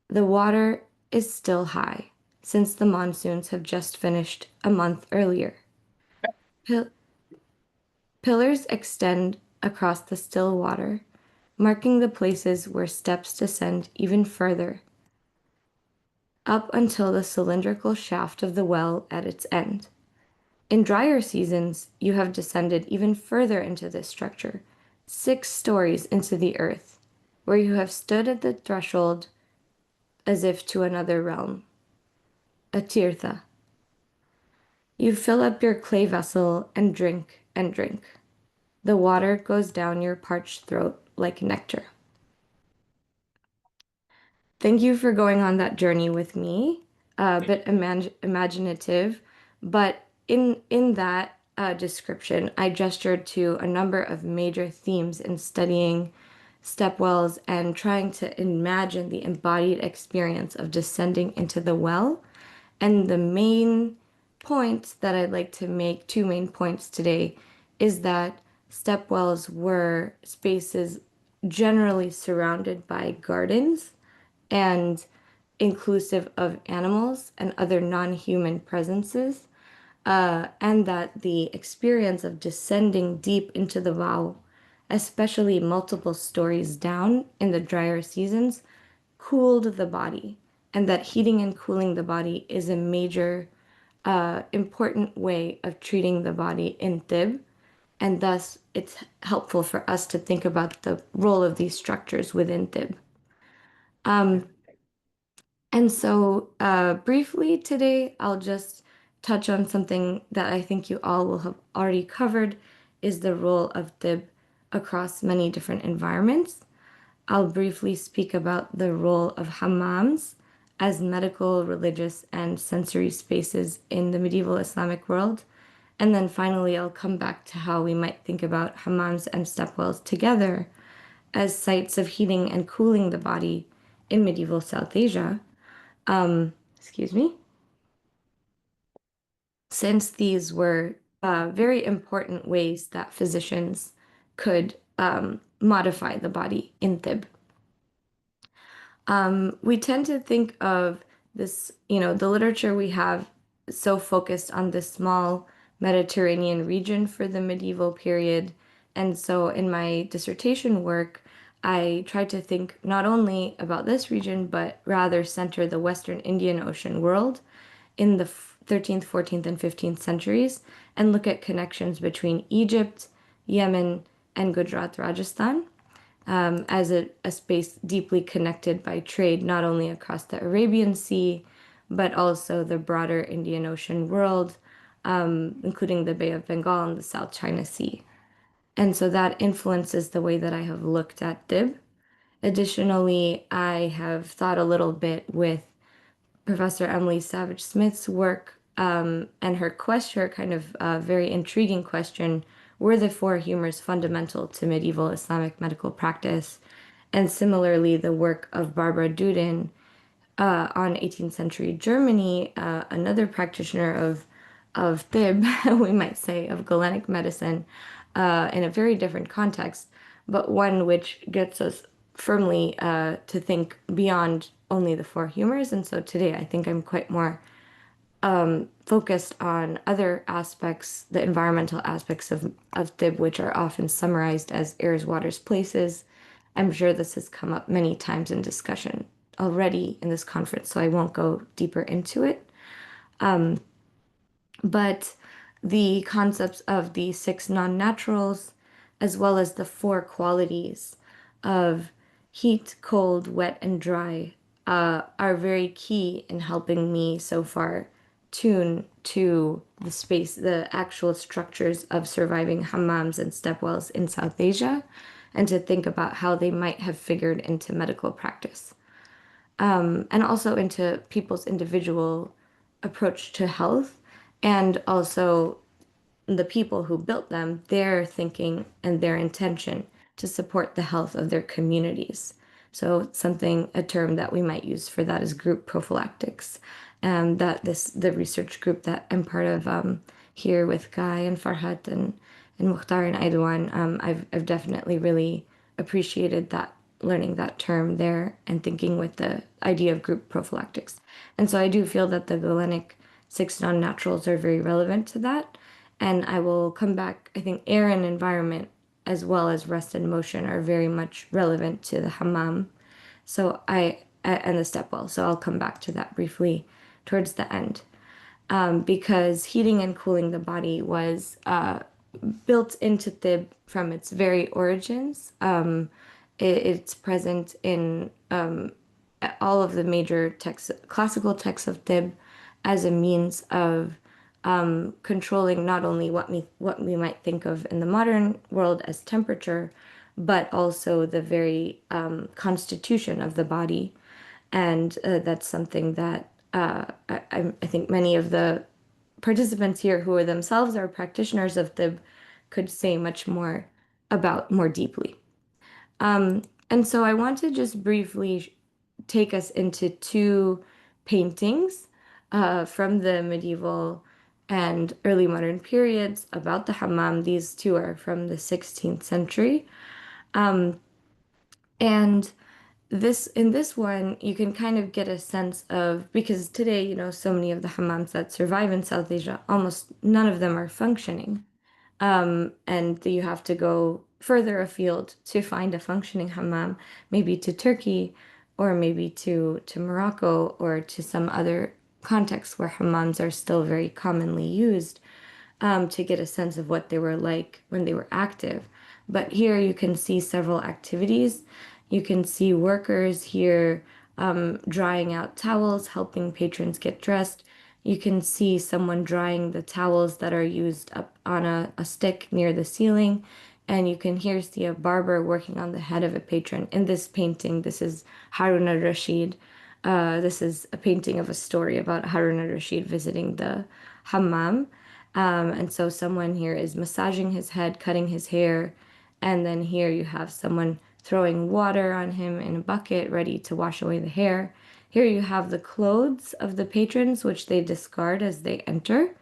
Speaker 9: The water is still high, since the monsoons have just finished a month earlier. Pillars extend across the still water, marking the places where steps descend even further, up until the cylindrical shaft of the well at its end. In drier seasons, you have descended even further into this structure, 6 stories into the earth, where you have stood at the threshold as if to another realm, a tirtha. You fill up your clay vessel and drink and drink. The water goes down your parched throat like nectar. Thank you for going on that journey with me, a bit imaginative, but in that description, I gestured to a number of major themes in studying stepwells and trying to imagine the embodied experience of descending into the well. And the main point that I'd like to make, 2 main points today, is that stepwells were spaces generally surrounded by gardens and inclusive of animals and other non-human presences, and that the experience of descending deep into the well, especially multiple stories down in the drier seasons, cooled the body, and that heating and cooling the body is a major important way of treating the body in Tib, and thus it's helpful for us to think about the role of these structures within Tib. And so briefly today, I'll just touch on something that I think you all will have already covered, is the role of Tib across many different environments. I'll briefly speak about the role of Hammams as medical, religious, and sensory spaces in the medieval Islamic world. And then finally, I'll come back to how we might think about Hammams and stepwells together as sites of heating and cooling the body in medieval South Asia. Excuse me. Since these were very important ways that physicians could modify the body in Tib. We tend to think of this, the literature we have so focused on this small Mediterranean region for the medieval period. And so in my dissertation work, I tried to think not only about this region, but rather center the Western Indian Ocean world in the 13th, 14th, and 15th centuries, and look at connections between Egypt, Yemen, and Gujarat, Rajasthan, as a space deeply connected by trade, not only across the Arabian Sea, but also the broader Indian Ocean world, including the Bay of Bengal and the South China Sea. And so that influences the way that I have looked at Tib. Additionally, I have thought a little bit with Professor Emily Savage Smith's work and her kind of very intriguing question, were the 4 humors fundamental to medieval Islamic medical practice? And similarly, the work of Barbara Duden on 18th century Germany, another practitioner of Tib, we might say, of Galenic medicine, in a very different context, but one which gets us firmly to think beyond only the 4 humors. And so today I think I'm quite more focused on other aspects, the environmental aspects of Tib, which are often summarized as airs, waters, places. I'm sure this has come up many times in discussion already in this conference, so I won't go deeper into it. but the concepts of the 6 non-naturals, as well as the 4 qualities of heat, cold, wet, and dry, are very key in helping me so far tune to the space, the actual structures of surviving hammams and stepwells in South Asia, and to think about how they might have figured into medical practice. And also into people's individual approach to health, and also the people who built them, their thinking and their intention to support the health of their communities. So a term that we might use for that is group prophylactics. And the research group that I'm part of here with Guy and Farhat and Mukhtar and Aydogan, I've definitely really appreciated that, learning that term there and thinking with the idea of group prophylactics. And so I do feel that the Galenic 6 non-naturals are very relevant to that. And I will come back, I think air and environment as well as rest and motion are very much relevant to the hammam. So and the stepwell. So I'll come back to that briefly towards the end. Because heating and cooling the body was built into Tib from its very origins. It's present in all of the major texts, classical texts of Tib, as a means of controlling not only what we might think of in the modern world as temperature, but also the very constitution of the body. And that's something that I think many of the participants here who are themselves are practitioners of Tib could say much more about more deeply. And so I want to just briefly take us into 2 paintings from the medieval and early modern periods about the hammam. These 2 are from the 16th century. And in this one, you can kind of get a sense of, because today, so many of the hammams that survive in South Asia, almost none of them are functioning. And you have to go further afield to find a functioning hammam, maybe to Turkey, or maybe to Morocco, or to some other context where hammams are still very commonly used, to get a sense of what they were like when they were active. But here you can see several activities. You can see workers here drying out towels, helping patrons get dressed. You can see someone drying the towels that are used up on a stick near the ceiling. And you can here see a barber working on the head of a patron. In this painting, this is Harun al-Rashid. This is a painting of a story about Harun al-Rashid visiting the hammam. And so someone here is massaging his head, cutting his hair. And then here you have someone throwing water on him in a bucket, ready to wash away the hair. Here you have the clothes of the patrons, which they discard as they enter,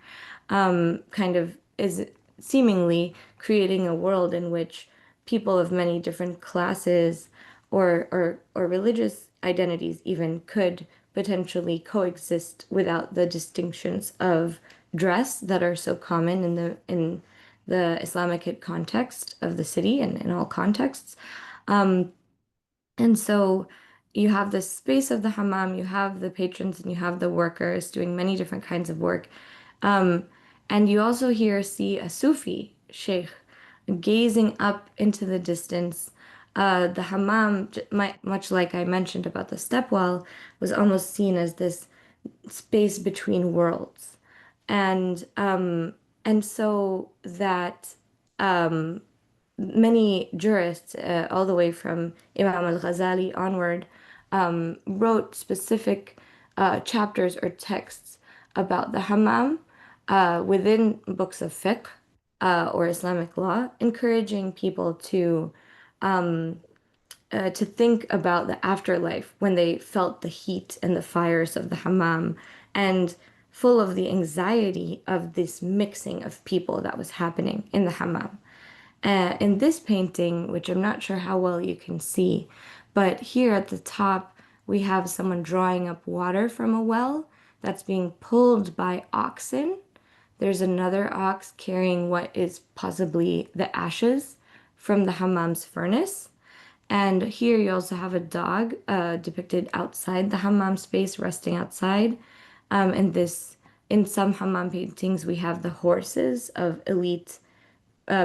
Speaker 9: kind of is seemingly creating a world in which people of many different classes or religious identities even could potentially coexist without the distinctions of dress that are so common in the Islamicate context of the city and in all contexts. And so you have the space of the hammam, you have the patrons, and you have the workers doing many different kinds of work. And you also here see a Sufi sheikh gazing up into the distance. The hammam, much like I mentioned about the stepwell, was almost seen as this space between worlds. And so that many jurists, all the way from Imam al-Ghazali onward, wrote specific chapters or texts about the hammam within books of fiqh or Islamic law, encouraging people to think about the afterlife when they felt the heat and the fires of the hammam, and full of the anxiety of this mixing of people that was happening in the hammam. In this painting, which I'm not sure how well you can see, but here at the top, we have someone drawing up water from a well that's being pulled by oxen. There's another ox carrying what is possibly the ashes from the hammam's furnace. And here you also have a dog depicted outside the hammam space, resting outside. And this in some hammam paintings, we have the horses of elite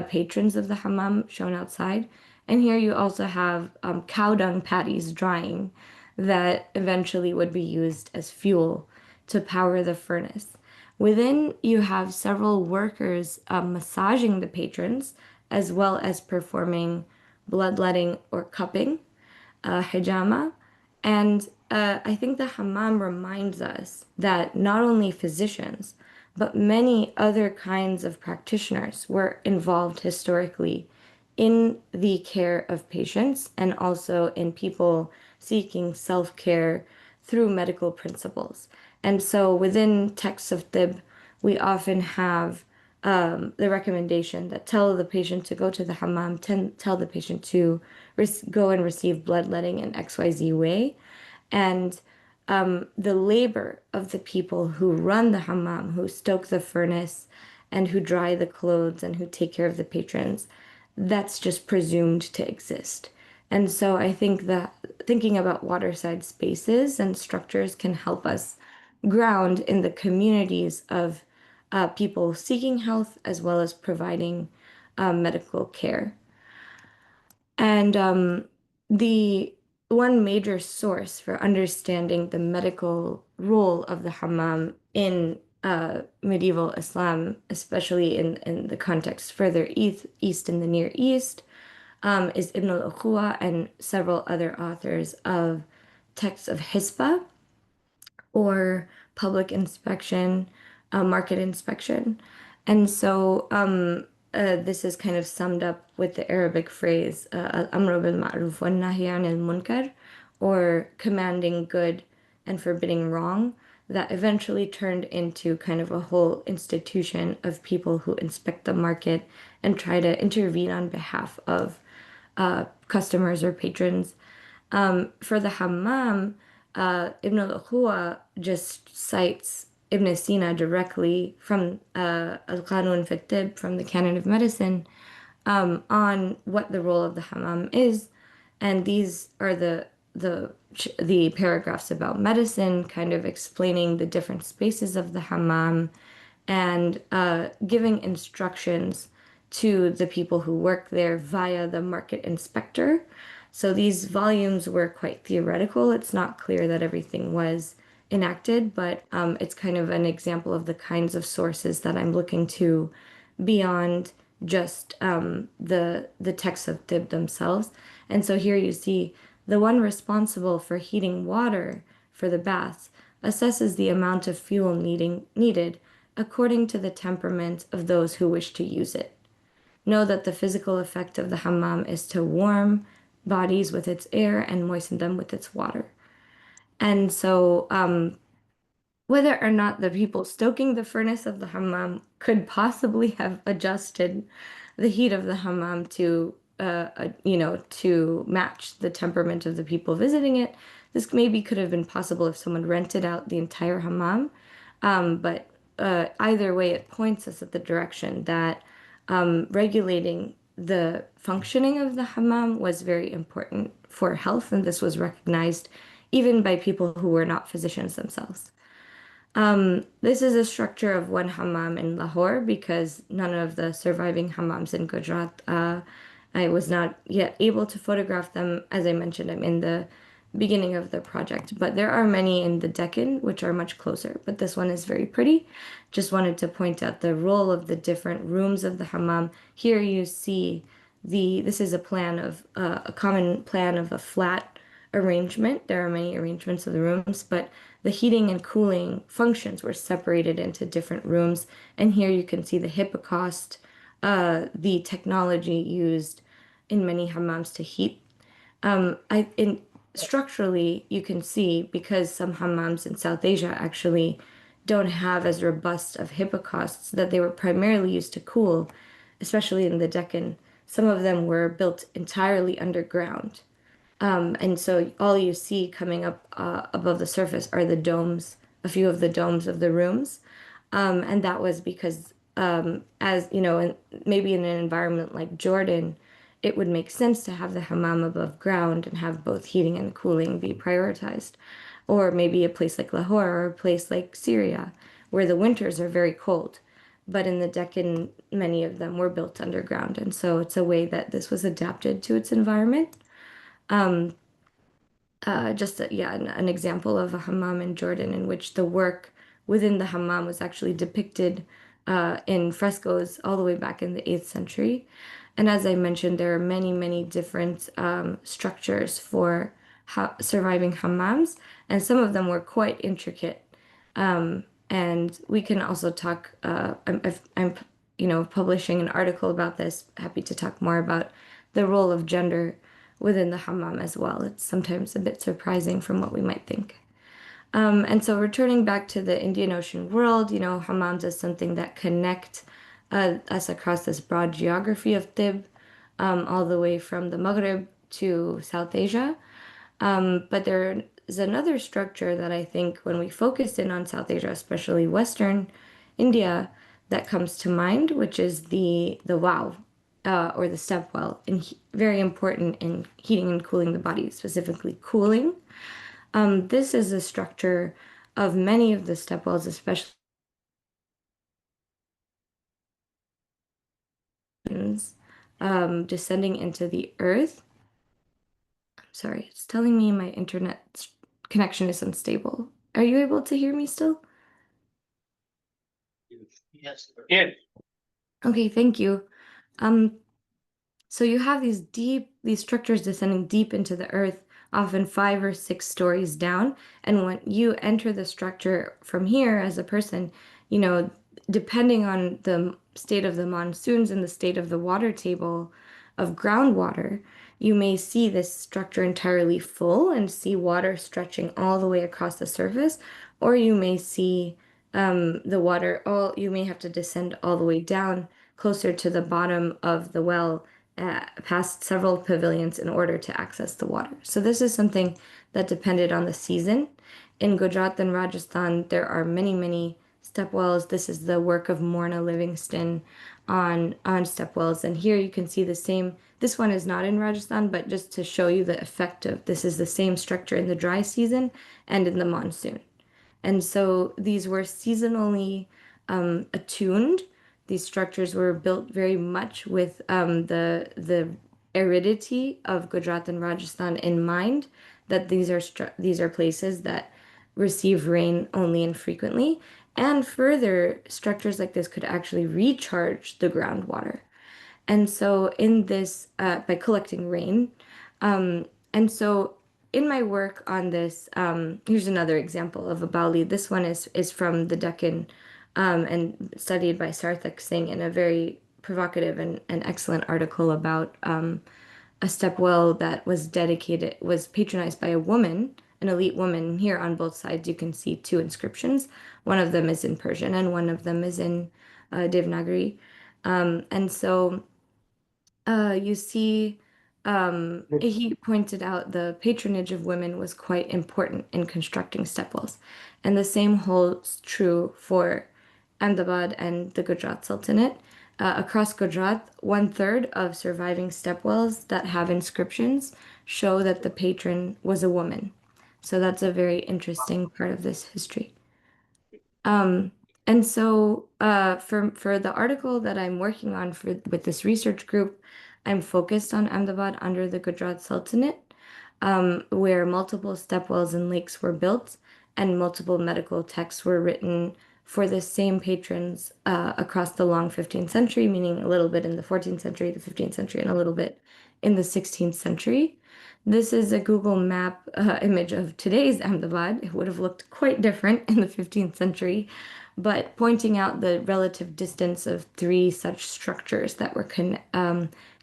Speaker 9: patrons of the hammam shown outside. And here you also have cow dung patties drying that eventually would be used as fuel to power the furnace. Within, you have several workers massaging the patrons, as well as performing bloodletting or cupping, hijama. And I think the hammam reminds us that not only physicians, but many other kinds of practitioners were involved historically in the care of patients and also in people seeking self-care through medical principles. And so within texts of Tib, we often have the recommendation that tell the patient to go to the hammam, tell the patient to go and receive bloodletting in XYZ way. And the labor of the people who run the hammam, who stoke the furnace, and who dry the clothes, and who take care of the patrons, that's just presumed to exist. And so I think that thinking about waterside spaces and structures can help us ground in the communities of people seeking health as well as providing medical care. And the one major source for understanding the medical role of the hammam in medieval Islam, especially in the context further east in the Near East, is Ibn al-Ukhuwa and several other authors of texts of hisba, or public inspection, market inspection. And so this is kind of summed up with the Arabic phrase, al-amru bil-ma'ruf wa nahy anil munkar, or commanding good and forbidding wrong, that eventually turned into kind of a whole institution of people who inspect the market and try to intervene on behalf of customers or patrons. For the hammam, Ibn al-Ukhuwa just cites Ibn Sina directly from al-Qanun fi Tib, from the Canon of Medicine, on what the role of the hammam is. And these are the paragraphs about medicine, kind of explaining the different spaces of the hammam and giving instructions to the people who work there via the market inspector. So these volumes were quite theoretical. It's not clear that everything was enacted, but it's kind of an example of the kinds of sources that I'm looking to beyond just the texts of Tib themselves. And so here you see the one responsible for heating water for the baths assesses the amount of fuel needed according to the temperament of those who wish to use it. Know that the physical effect of the hammam is to warm bodies with its air and moisten them with its water. And so whether or not the people stoking the furnace of the hammam could possibly have adjusted the heat of the hammam to to match the temperament of the people visiting it, this maybe could have been possible if someone rented out the entire hammam. But either way, it points us at the direction that regulating the functioning of the hammam was very important for health, and this was recognized even by people who were not physicians themselves. This is a structure of one hammam in Lahore, because none of the surviving hammams in Gujarat, I was not yet able to photograph them. As I mentioned, I'm in the beginning of the project, but there are many in the Deccan, which are much closer, but this one is very pretty. Just wanted to point out the role of the different rooms of the hammam. Here you see this is a plan of a common plan of a flat arrangement. There are many arrangements of the rooms, but the heating and cooling functions were separated into different rooms. And here you can see the hypocaust, the technology used in many hammams to heat. Structurally, you can see, because some hammams in South Asia actually don't have as robust of hypocausts, that they were primarily used to cool, especially in the Deccan. Some of them were built entirely underground. And so all you see coming up above the surface are the domes, a few of the domes of the rooms. And that was because, as you know, maybe in an environment like Jordan, it would make sense to have the hammam above ground and have both heating and cooling be prioritized. Or maybe a place like Lahore or a place like Syria, where the winters are very cold. But in the Deccan, many of them were built underground. And so it's a way that this was adapted to its environment. An example of a hammam in Jordan in which the work within the hammam was actually depicted in frescoes all the way back in the 8th century. And as I mentioned, there are many, many different structures for surviving hammams, and some of them were quite intricate. And we can also talk, I'm publishing an article about this, happy to talk more about the role of gender within the hammam as well. It's sometimes a bit surprising from what we might think. And so returning back to the Indian Ocean world, hammams is something that connect us across this broad geography of Tib, all the way from the Maghrib to South Asia. But there is another structure that I think when we focus in on South Asia, especially Western India, that comes to mind, which is the wow, or the stepwell, and very important in heating and cooling the body, specifically cooling. This is a structure of many of the stepwells, especially descending into the earth. I'm sorry, it's telling me my internet connection is unstable. Are you able to hear me still?
Speaker 2: Yes.
Speaker 9: Okay, thank you. So you have these structures descending deep into the earth, often 5 or 6 stories down. And when you enter the structure from here as a person, depending on the state of the monsoons and the state of the water table of groundwater, you may see this structure entirely full and see water stretching all the way across the surface, or you may see the water, you may have to descend all the way down closer to the bottom of the well, past several pavilions in order to access the water. So this is something that depended on the season. In Gujarat and Rajasthan, there are many, many stepwells. This is the work of Morna Livingston on stepwells. And here you can see the same. This one is not in Rajasthan, but just to show you the effect of this is the same structure in the dry season and in the monsoon. And so these were seasonally attuned. These structures were built very much with the aridity of Gujarat and Rajasthan in mind, that these are places that receive rain only infrequently. And further, structures like this could actually recharge the groundwater. And so in this, by collecting rain. And so in my work on this, here's another example of a Bauli. This one is from the Deccan, and studied by Sarthak Singh in a very provocative and excellent article about a stepwell that was patronized by a woman, an elite woman. Here on both sides, you can see 2 inscriptions. One of them is in Persian and one of them is in Devanagari. And so you see, he pointed out the patronage of women was quite important in constructing stepwells. And the same holds true for Ahmedabad and the Gujarat Sultanate. Across Gujarat, 1/3 of surviving stepwells that have inscriptions show that the patron was a woman. So that's a very interesting part of this history. And so for the article that I'm working on with this research group, I'm focused on Ahmedabad under the Gujarat Sultanate, where multiple stepwells and lakes were built and multiple medical texts were written for the same patrons across the long 15th century, meaning a little bit in the 14th century, the 15th century, and a little bit in the 16th century. This is a Google map image of today's Ahmedabad. It would have looked quite different in the 15th century, but pointing out the relative distance of 3 such structures that were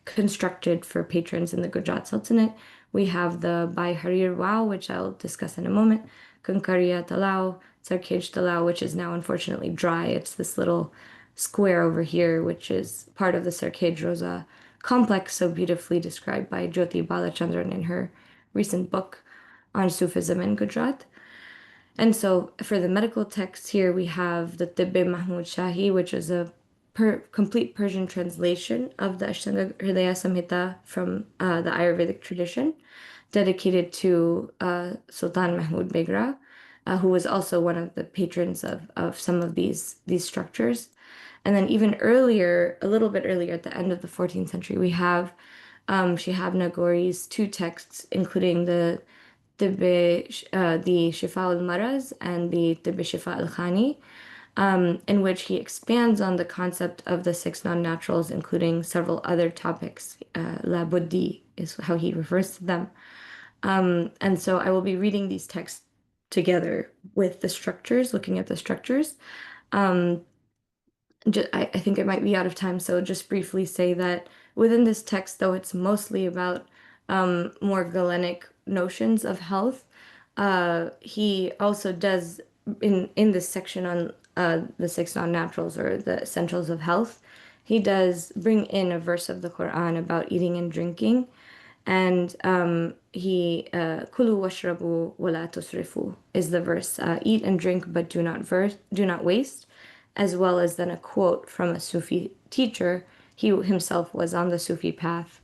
Speaker 9: constructed for patrons in the Gujarat Sultanate. We have the Bai Harir Wow, which I'll discuss in a moment, Kankaria Talao, Sarkej Talao, which is now unfortunately dry. It's this little square over here, which is part of the Sarkej Rosa complex, so beautifully described by Jyoti Balachandran in her recent book on Sufism in Gujarat. And so for the medical text here, we have the Tibbe Mahmud Shahi, which is a complete Persian translation of the Ashtanga Hridaya Samhita from the Ayurvedic tradition, dedicated to Sultan Mahmud Begra. who was also one of the patrons of some of these structures. And then even earlier, a little bit earlier, at the end of the 14th century, we have Shihab Nagori's two texts, including the Shifa al-Maraz and the Shifa al-Khani, in which he expands on the concept of the six non-naturals, including several other topics. La Buddhi is how he refers to them. And so I will be reading these texts together with the structures, looking at the structures. I think it might be out of time, so just briefly say that within this text, though it's mostly about more Galenic notions of health, he also does, in this section on the six non-naturals or the essentials of health, he does bring in a verse of the Quran about eating and drinking. And he kulu washrabu wala tusrifu is the verse, eat and drink but do not waste, as well as then a quote from a Sufi teacher. He himself was on the Sufi path,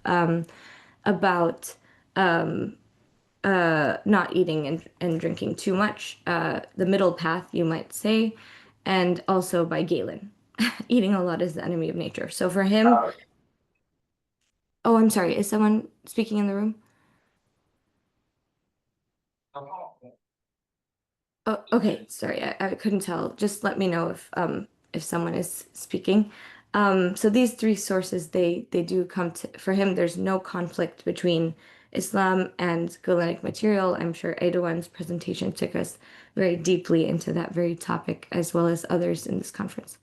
Speaker 9: about not eating and drinking too much, the middle path, you might say, and also by Galen. Eating a lot is the enemy of nature. So for him, oh, I'm sorry, is someone speaking in the room? Oh, okay, sorry, I couldn't tell. Just let me know if someone is speaking. So these three sources, they do come to, for him, there's no conflict between Islam and Galenic material. I'm sure Aydogan's presentation took us very deeply into that very topic, as well as others in this conference.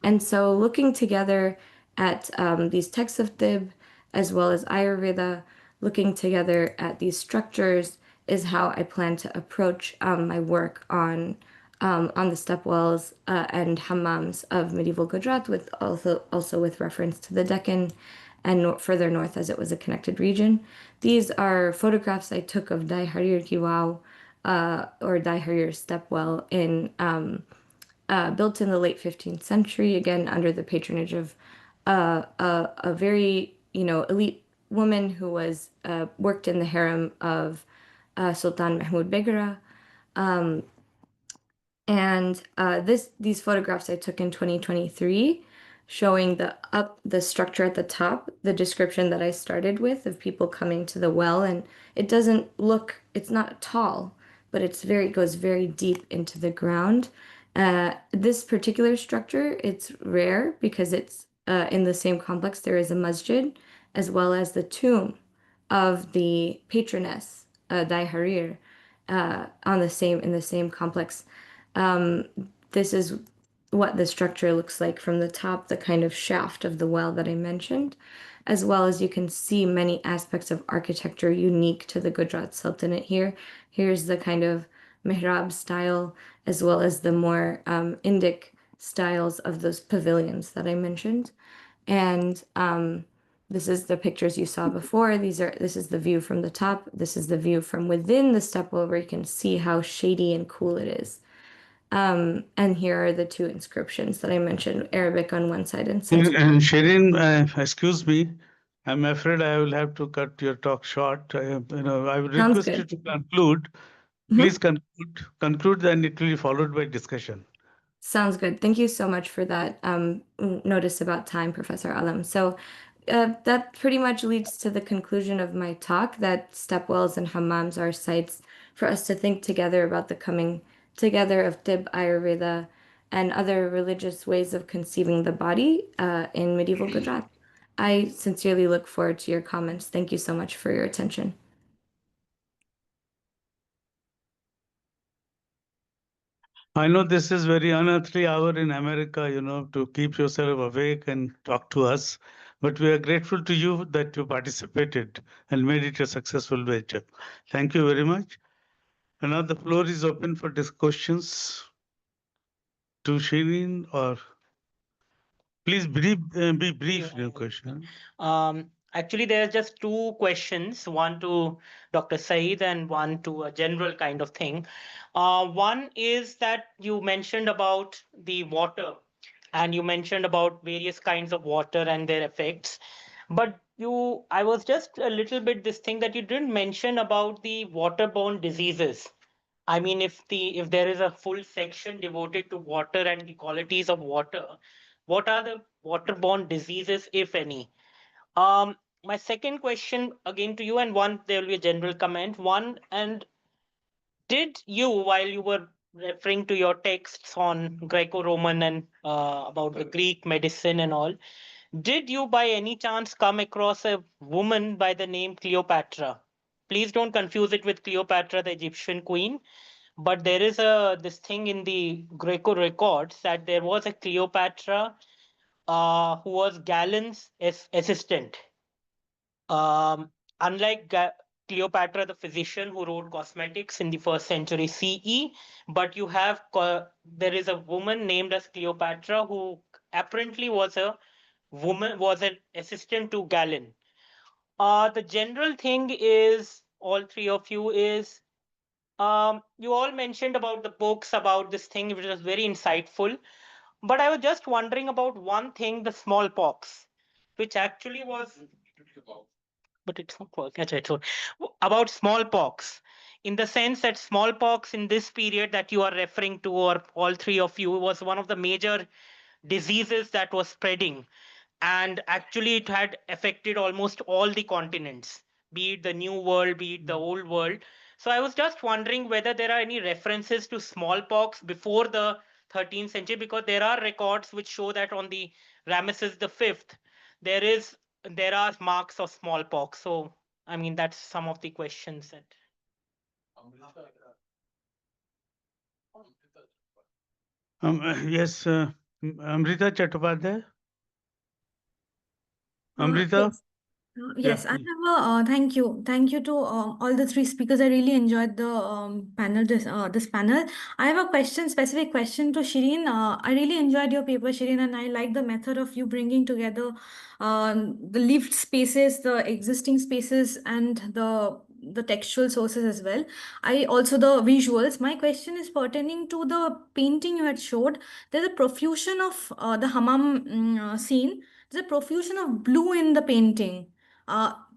Speaker 9: And so looking together at these texts of Tib, as well as Ayurveda, looking together at these structures is how I plan to approach my work on the Stepwells and Hammams of medieval Gujarat, with also with reference to the Deccan and further north, as it was a connected region. These are photographs I took of Dai Harir Ki Wow, or Dai Harir Stepwell, built in the late 15th century, again under the patronage of a very elite woman who was worked in the harem of Sultan Mahmud Begra. And these photographs I took in 2023, showing the structure at the top, the description that I started with of people coming to the well, and it's not tall, but it goes very deep into the ground. This particular structure, it's rare because it's in the same complex. There is a masjid, as well as the tomb of the patroness, Dai Harir, in the same complex. This is what the structure looks like from the top, the kind of shaft of the well that I mentioned, as well as you can see many aspects of architecture unique to the Gujarat Sultanate here. Here's the kind of mihrab style, as well as the more Indic styles of those pavilions that I mentioned. And this is the pictures you saw before. This is the view from the top. This is the view from within the stepwell, where you can see how shady and cool it is. And here are the two inscriptions that I mentioned, Arabic on one side and Sanskrit.
Speaker 1: And Shireen, excuse me, I'm afraid I will have to cut your talk short. I would
Speaker 9: Sounds
Speaker 1: request you
Speaker 9: good.
Speaker 1: to conclude. Please conclude, then it will be followed by discussion.
Speaker 9: Sounds good. Thank you so much for that notice about time, Professor Alam. So that pretty much leads to the conclusion of my talk, that stepwells and hammams are sites for us to think together about the coming together of Tib, Ayurveda, and other religious ways of conceiving the body in medieval Gujarat. I sincerely look forward to your comments. Thank you so much for your attention.
Speaker 1: I know this is very unearthly hour in America, to keep yourself awake and talk to us. But we are grateful to you that you participated and made it a successful venture. Thank you very much. And now the floor is open for questions to Shireen, or please be brief in your question.
Speaker 10: Actually, there's just two questions, one to Dr. Saeed and one to a general kind of thing. One is that you mentioned about the water, and you mentioned about various kinds of water and their effects. But I was just a little bit this thing that you didn't mention about the waterborne diseases. I mean, if there is a full section devoted to water and the qualities of water, what are the waterborne diseases, if any? My second question again to you, and one there will be a general comment. One, and did you, while you were referring to your texts on Greco-Roman and about the Greek medicine and all, did you by any chance come across a woman by the name Cleopatra? Please don't confuse it with Cleopatra, the Egyptian queen. But there is this thing in the Greco records that there was a Cleopatra who was Galen's assistant. Unlike Cleopatra, the physician who wrote cosmetics in the 1st century CE, but you have there is a woman named as Cleopatra who apparently was an assistant to Galen. The general thing is, all three of you, is you all mentioned about the books about this thing, which was very insightful. But I was just wondering about one thing, the smallpox, which actually was. But it's not working. So about smallpox, in the sense that smallpox in this period that you are referring to, or all three of you, was one of the major diseases that was spreading. And actually, it had affected almost all the continents, be it the New World, be it the Old World. So I was just wondering whether there are any references to smallpox before the 13th century, because there are records which show that on the Ramesses V, there are marks of smallpox. So, I mean, that's some of the questions that.
Speaker 1: Yes, Amrita Chattopadhyay. Amrita?
Speaker 11: Yes. Yes, I have a thank you. Thank you to all the three speakers. I really enjoyed the panel, this panel. I have a specific question to Shireen. I really enjoyed your paper, Shireen, and I like the method of you bringing together the lived spaces, the existing spaces, and the textual sources as well. I also the visuals. My question is pertaining to the painting you had showed. There's a profusion of the hammam scene. There's a profusion of blue in the painting.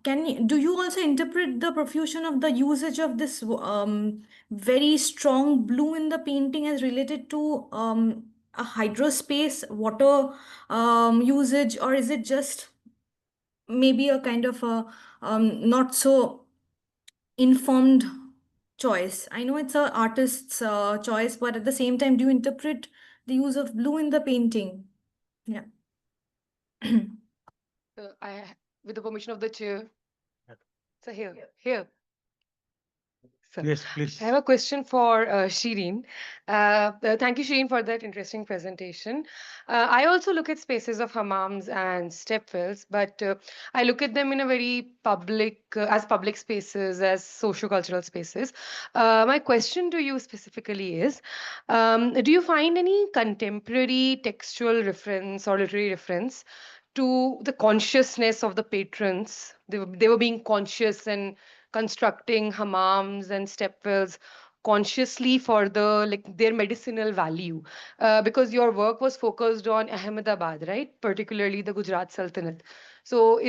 Speaker 11: Do you also interpret the profusion of the usage of this very strong blue in the painting as related to a hydrospace water usage, or is it just maybe a kind of a not so informed choice? I know it's an artist's choice, but at the same time, do you interpret the use of blue in the painting? Yeah.
Speaker 12: With the permission of the chair. So here. So,
Speaker 1: Yes, please.
Speaker 12: I have a question for Shireen. Thank you, Shireen, for that interesting presentation. I also look at spaces of hammams and stepwells, but I look at them in a very as public spaces, as socio-cultural spaces. My question to you specifically is, do you find any contemporary textual reference or literary reference to the consciousness of the patrons? They were being conscious and constructing hammams and stepwells consciously for their medicinal value, because your work was focused on Ahmedabad, right? Particularly the Gujarat Sultanate. So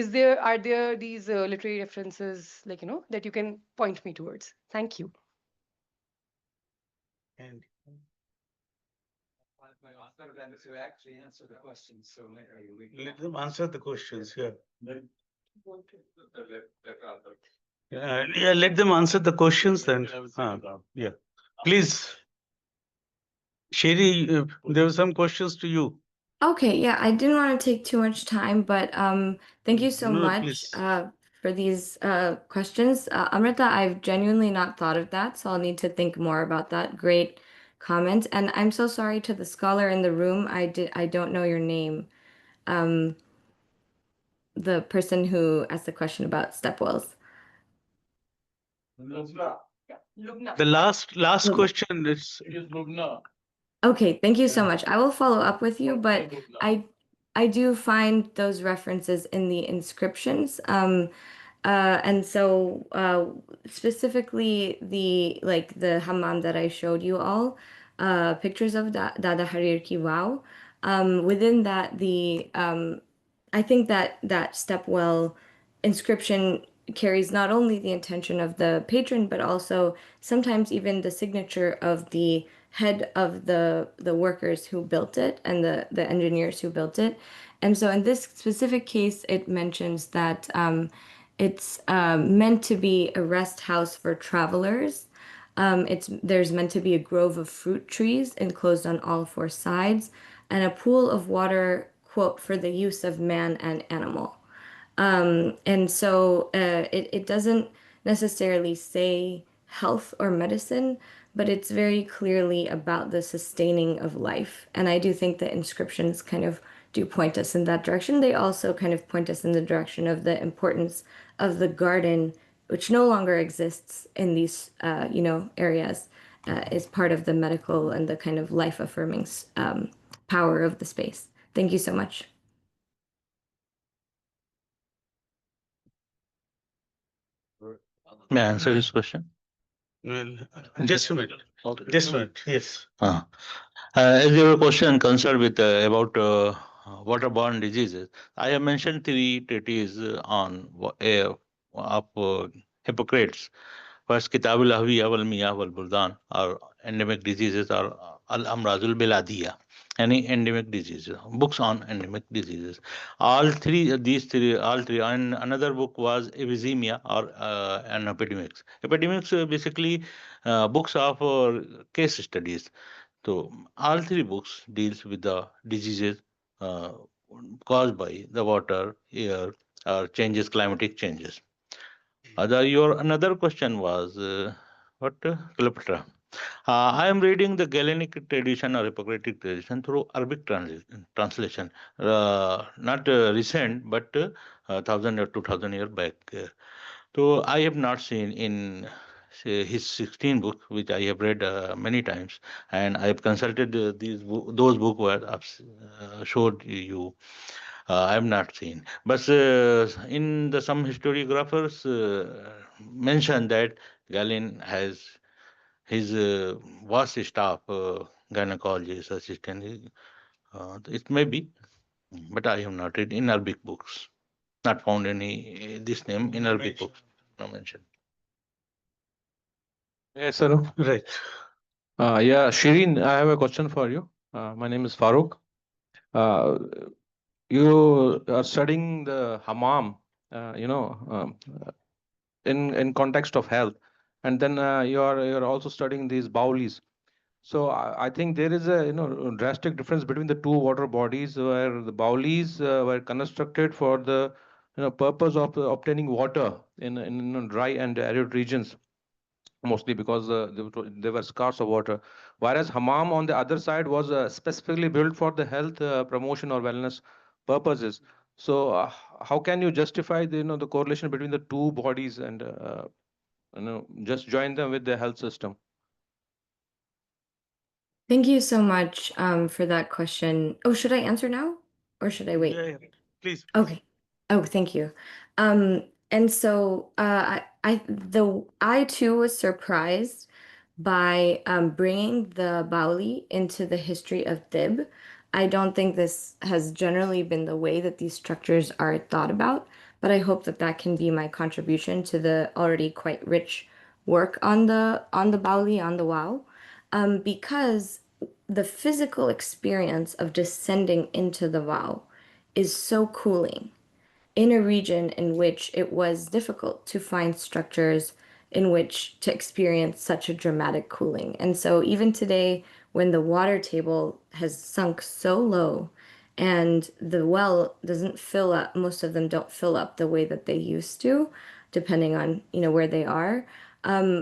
Speaker 12: are there these literary references that you can point me towards? Thank you.
Speaker 8: To actually answer the questions, so
Speaker 1: Let them answer the questions here. Yeah, let them answer the questions then. Yeah, please. Sherry, there were some questions to you.
Speaker 9: Okay, yeah, I didn't want to take too much time, but thank you so
Speaker 1: No,
Speaker 9: much
Speaker 1: please.
Speaker 9: for these questions. Amrita, I've genuinely not thought of that, so I'll need to think more about that. Great comment. And I'm so sorry to the scholar in the room. I don't know your name. The person who asked the question about stepwells.
Speaker 1: The last question is.
Speaker 9: Okay, thank you so much. I will follow up with you, but I do find those references in the inscriptions. And so specifically the hammam that I showed you all, pictures of Dada Harir Ki Wow. Within that, I think that stepwell inscription carries not only the intention of the patron, but also sometimes even the signature of the head of the workers who built it and the engineers who built it. And so in this specific case, it mentions that it's meant to be a rest house for travelers. There's meant to be a grove of fruit trees enclosed on all four sides, and a pool of water, quote, for the use of man and animal. And so it doesn't necessarily say health or medicine, but it's very clearly about the sustaining of life. And I do think the inscriptions kind of do point us in that direction. They also kind of point us in the direction of the importance of the garden, which no longer exists in these, areas, is part of the medical and the kind of life-affirming power of the space. Thank you so much.
Speaker 2: May I answer this question?
Speaker 1: Well, just a minute. Just a minute. Yes.
Speaker 2: As your question concerned with about waterborne diseases, I have mentioned 3 treatises on of Hippocrates. First, Kitāb Daf, al-Miyah, al-Abdān, or endemic diseases, or al-Amrādul Biladiyah, any endemic diseases, books on endemic diseases. All three, and another book was epidemia or and epidemics. Epidemics basically books of case studies. So all 3 books deals with the diseases caused by the water, air, or changes, climatic changes. Your another question was what Cleopatra. I am reading the Galenic tradition or Hippocratic tradition through Arabic translation, not recent, but 1,000 or 2,000 years back. So I have not seen in his 16 book, which I have read many times, and I have consulted those books where I've showed you. I have not seen, but in the some historiographers mention that Galen has his vast staff, gynecologist, assistant. It may be, but I have not read in Arabic books. Not found any this name in Arabic books. No mention.
Speaker 13: Yes, sir.
Speaker 1: Right.
Speaker 13: Yeah, Shireen, I have a question for you. My name is Farooq. You are studying the Hammam, in context of health, and then you're also studying these Baulis. So I think there is a drastic difference between the two water bodies, where the Baulis were constructed for the purpose of obtaining water in dry and arid regions, mostly because they were scarce of water. Whereas Hammam on the other side was specifically built for the health promotion or wellness purposes. So how can you justify the correlation between the two bodies and just join them with the health system?
Speaker 9: Thank you so much for that question. Oh, should I answer now or should I wait?
Speaker 1: Yeah, please.
Speaker 9: Okay. Oh, thank you. And so I too was surprised by bringing the Bauli into the history of Tib. I don't think this has generally been the way that these structures are thought about, but I hope that that can be my contribution to the already quite rich work on the Bauli, on the Wow, because the physical experience of descending into the Wow is so cooling in a region in which it was difficult to find structures in which to experience such a dramatic cooling. And so even today, when the water table has sunk so low and the well doesn't fill up, most of them don't fill up the way that they used to, depending on, where they are,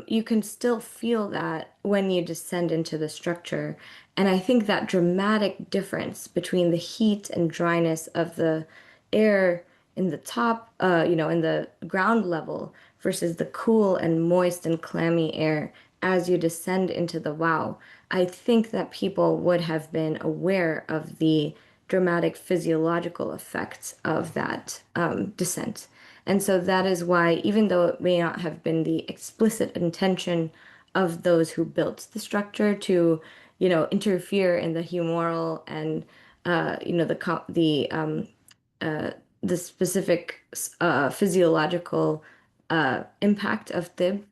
Speaker 9: you can still feel that when you descend into the structure. And I think that dramatic difference between the heat and dryness of the air in the top, in the ground level versus the cool and moist and clammy air as you descend into the Wow, I think that people would have been aware of the dramatic physiological effects of that descent. And so that is why, even though it may not have been the explicit intention of those who built the structure to, interfere in the humoral and, the specific physiological impact of tib,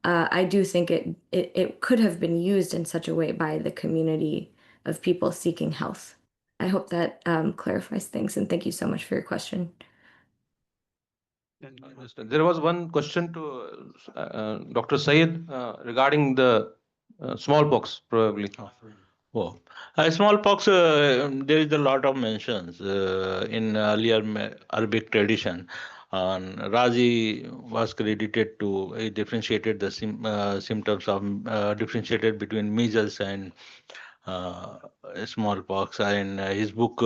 Speaker 9: I do think it could have been used in such a way by the community of people seeking health. I hope that clarifies things, and thank you so much for your question.
Speaker 13: There was one question to Dr. Sayeed regarding the smallpox, probably.
Speaker 2: Oh, smallpox, there is a lot of mentions in earlier Arabic tradition. Razi was credited to, he differentiated the symptoms of, differentiated between measles and smallpox. And his book,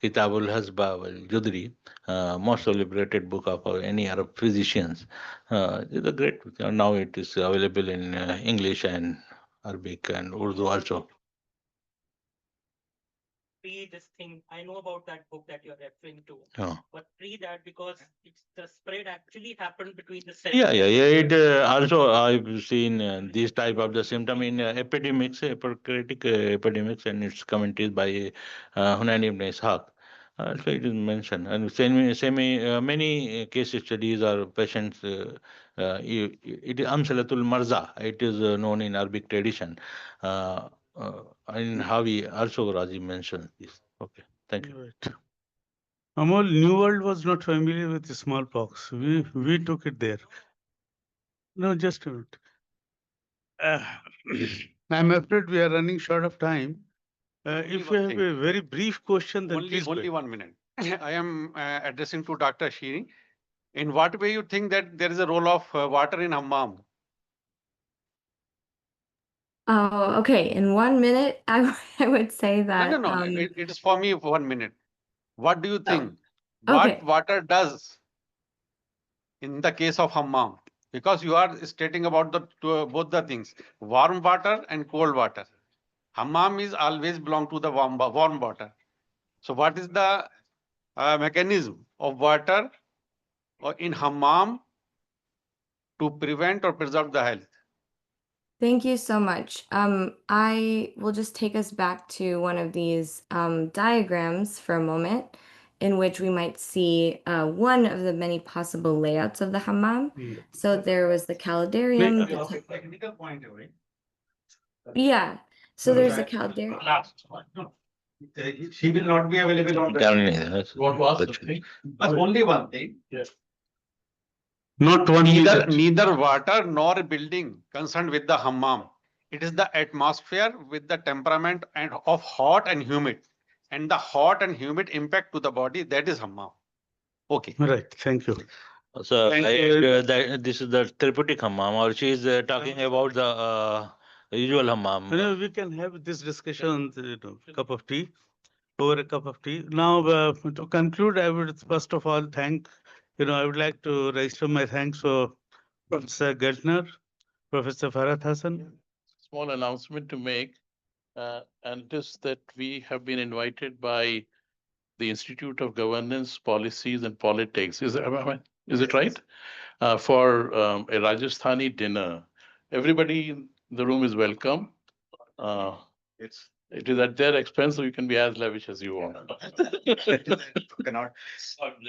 Speaker 2: Kitāb al-Judri, most celebrated book of any Arab physicians. It's a great book. Now it is available in English and Arabic and Urdu also.
Speaker 10: Pre this thing, I know about that book that you're referring to,
Speaker 2: Oh.
Speaker 10: but pre that, because it's the spread actually happened between the
Speaker 2: Yeah.
Speaker 10: settlers.
Speaker 2: It also I've seen these type of the symptom in epidemics, Hippocratic epidemics, and its commentaries by Hunayn ibn Ishaq. So it is mentioned, and many case studies or patients. It is Amsalatul Marza. It is known in Arabic tradition. In Hawi also Razi mentions this. Okay, thank you.
Speaker 1: Right. Amol, New World was not familiar with the smallpox. We took it there. No, just a minute. I'm afraid we are running short of time. If you have a very brief question, then please go
Speaker 5: Only
Speaker 1: ahead.
Speaker 5: 1 minute. I am addressing to Dr. Shireen. In what way you think that there is a role of water in hammam?
Speaker 9: Oh, okay. In 1 minute, I would say that.
Speaker 5: No. It is for me 1 minute. What do you think?
Speaker 9: okay.
Speaker 5: What water does in the case of hammam? Because you are stating about both the things, warm water and cold water. Hammam is always belong to the warm water. So what is the mechanism of water in hammam to prevent or preserve the health?
Speaker 9: Thank you so much. I will just take us back to one of these diagrams for a moment, in which we might see one of the many possible layouts of the hammam. So there was the calidarium.
Speaker 8: Technical point away.
Speaker 9: Yeah. So there's a calidarium.
Speaker 8: She will not be available on the. What was the thing? But only one thing. Yes.
Speaker 1: Not one minute.
Speaker 5: Neither water nor building concerned with the hammam. It is the atmosphere with the temperament and of hot and humid, and the hot and humid impact to the body, that is hammam. Okay.
Speaker 1: Right. Thank you.
Speaker 2: So
Speaker 1: Thank you.
Speaker 2: this is the therapeutic hammam, or she is talking about the usual hammam.
Speaker 1: We can have this discussion cup of tea, over a cup of tea. Now, to conclude, I would first of all thank, I would like to register my thanks for Professor Gertner, Professor Farhat Hassan.
Speaker 14: Small announcement to make, and it is that we have been invited by the Institute of Governance, Policies and Politics. Is it right? For a Rajasthani dinner. Everybody in the room is welcome. It is at their expense, so you can be as lavish as you want.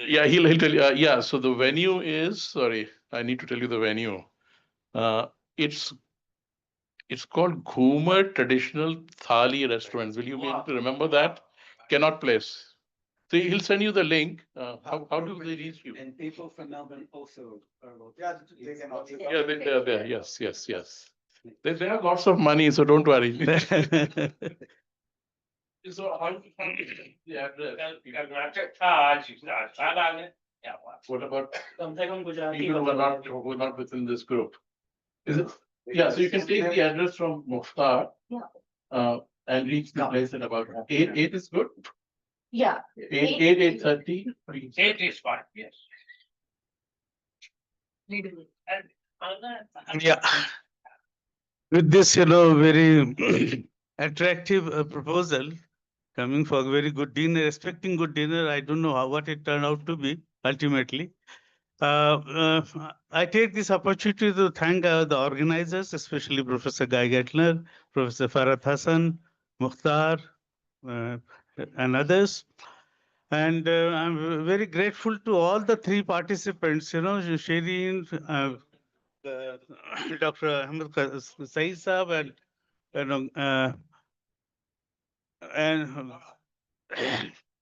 Speaker 14: Yeah, he'll tell you. Yeah, so the venue is, sorry, I need to tell you the venue. It's called Ghumar Traditional Thali Restaurants. Will you be able to remember that? Cannot place. So he'll send you the link. How do they reach you?
Speaker 8: And people from Melbourne also are local. Yeah, they can also.
Speaker 14: Yeah, they're there. Yes. They have lots of money, so don't worry. So how do you find the address? What about people who are not within this group? Is it? Yeah, so you can take the address from Mukhtar. And reach the place at about 8 is good.
Speaker 7: Yeah.
Speaker 14: 8:30.
Speaker 8: 8 is fine, yes.
Speaker 1: Yeah. With this, very attractive proposal, coming for a very good dinner, expecting good dinner, I don't know what it turned out to be ultimately. I take this opportunity to thank the organizers, especially Professor Guy Gettler, Professor Farhat Hassan, Mukhtar, and others. And I'm very grateful to all the three participants, Shireen, Dr. Ahmad Sayeed Saab, and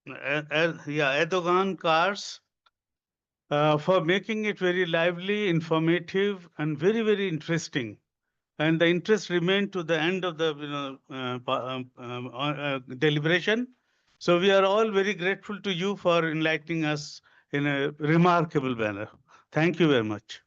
Speaker 1: Aydogan cars, for making it very lively, informative, and very, very interesting. And the interest remained to the end of the deliberation. So we are all very grateful to you for enlightening us in a remarkable manner. Thank you very much.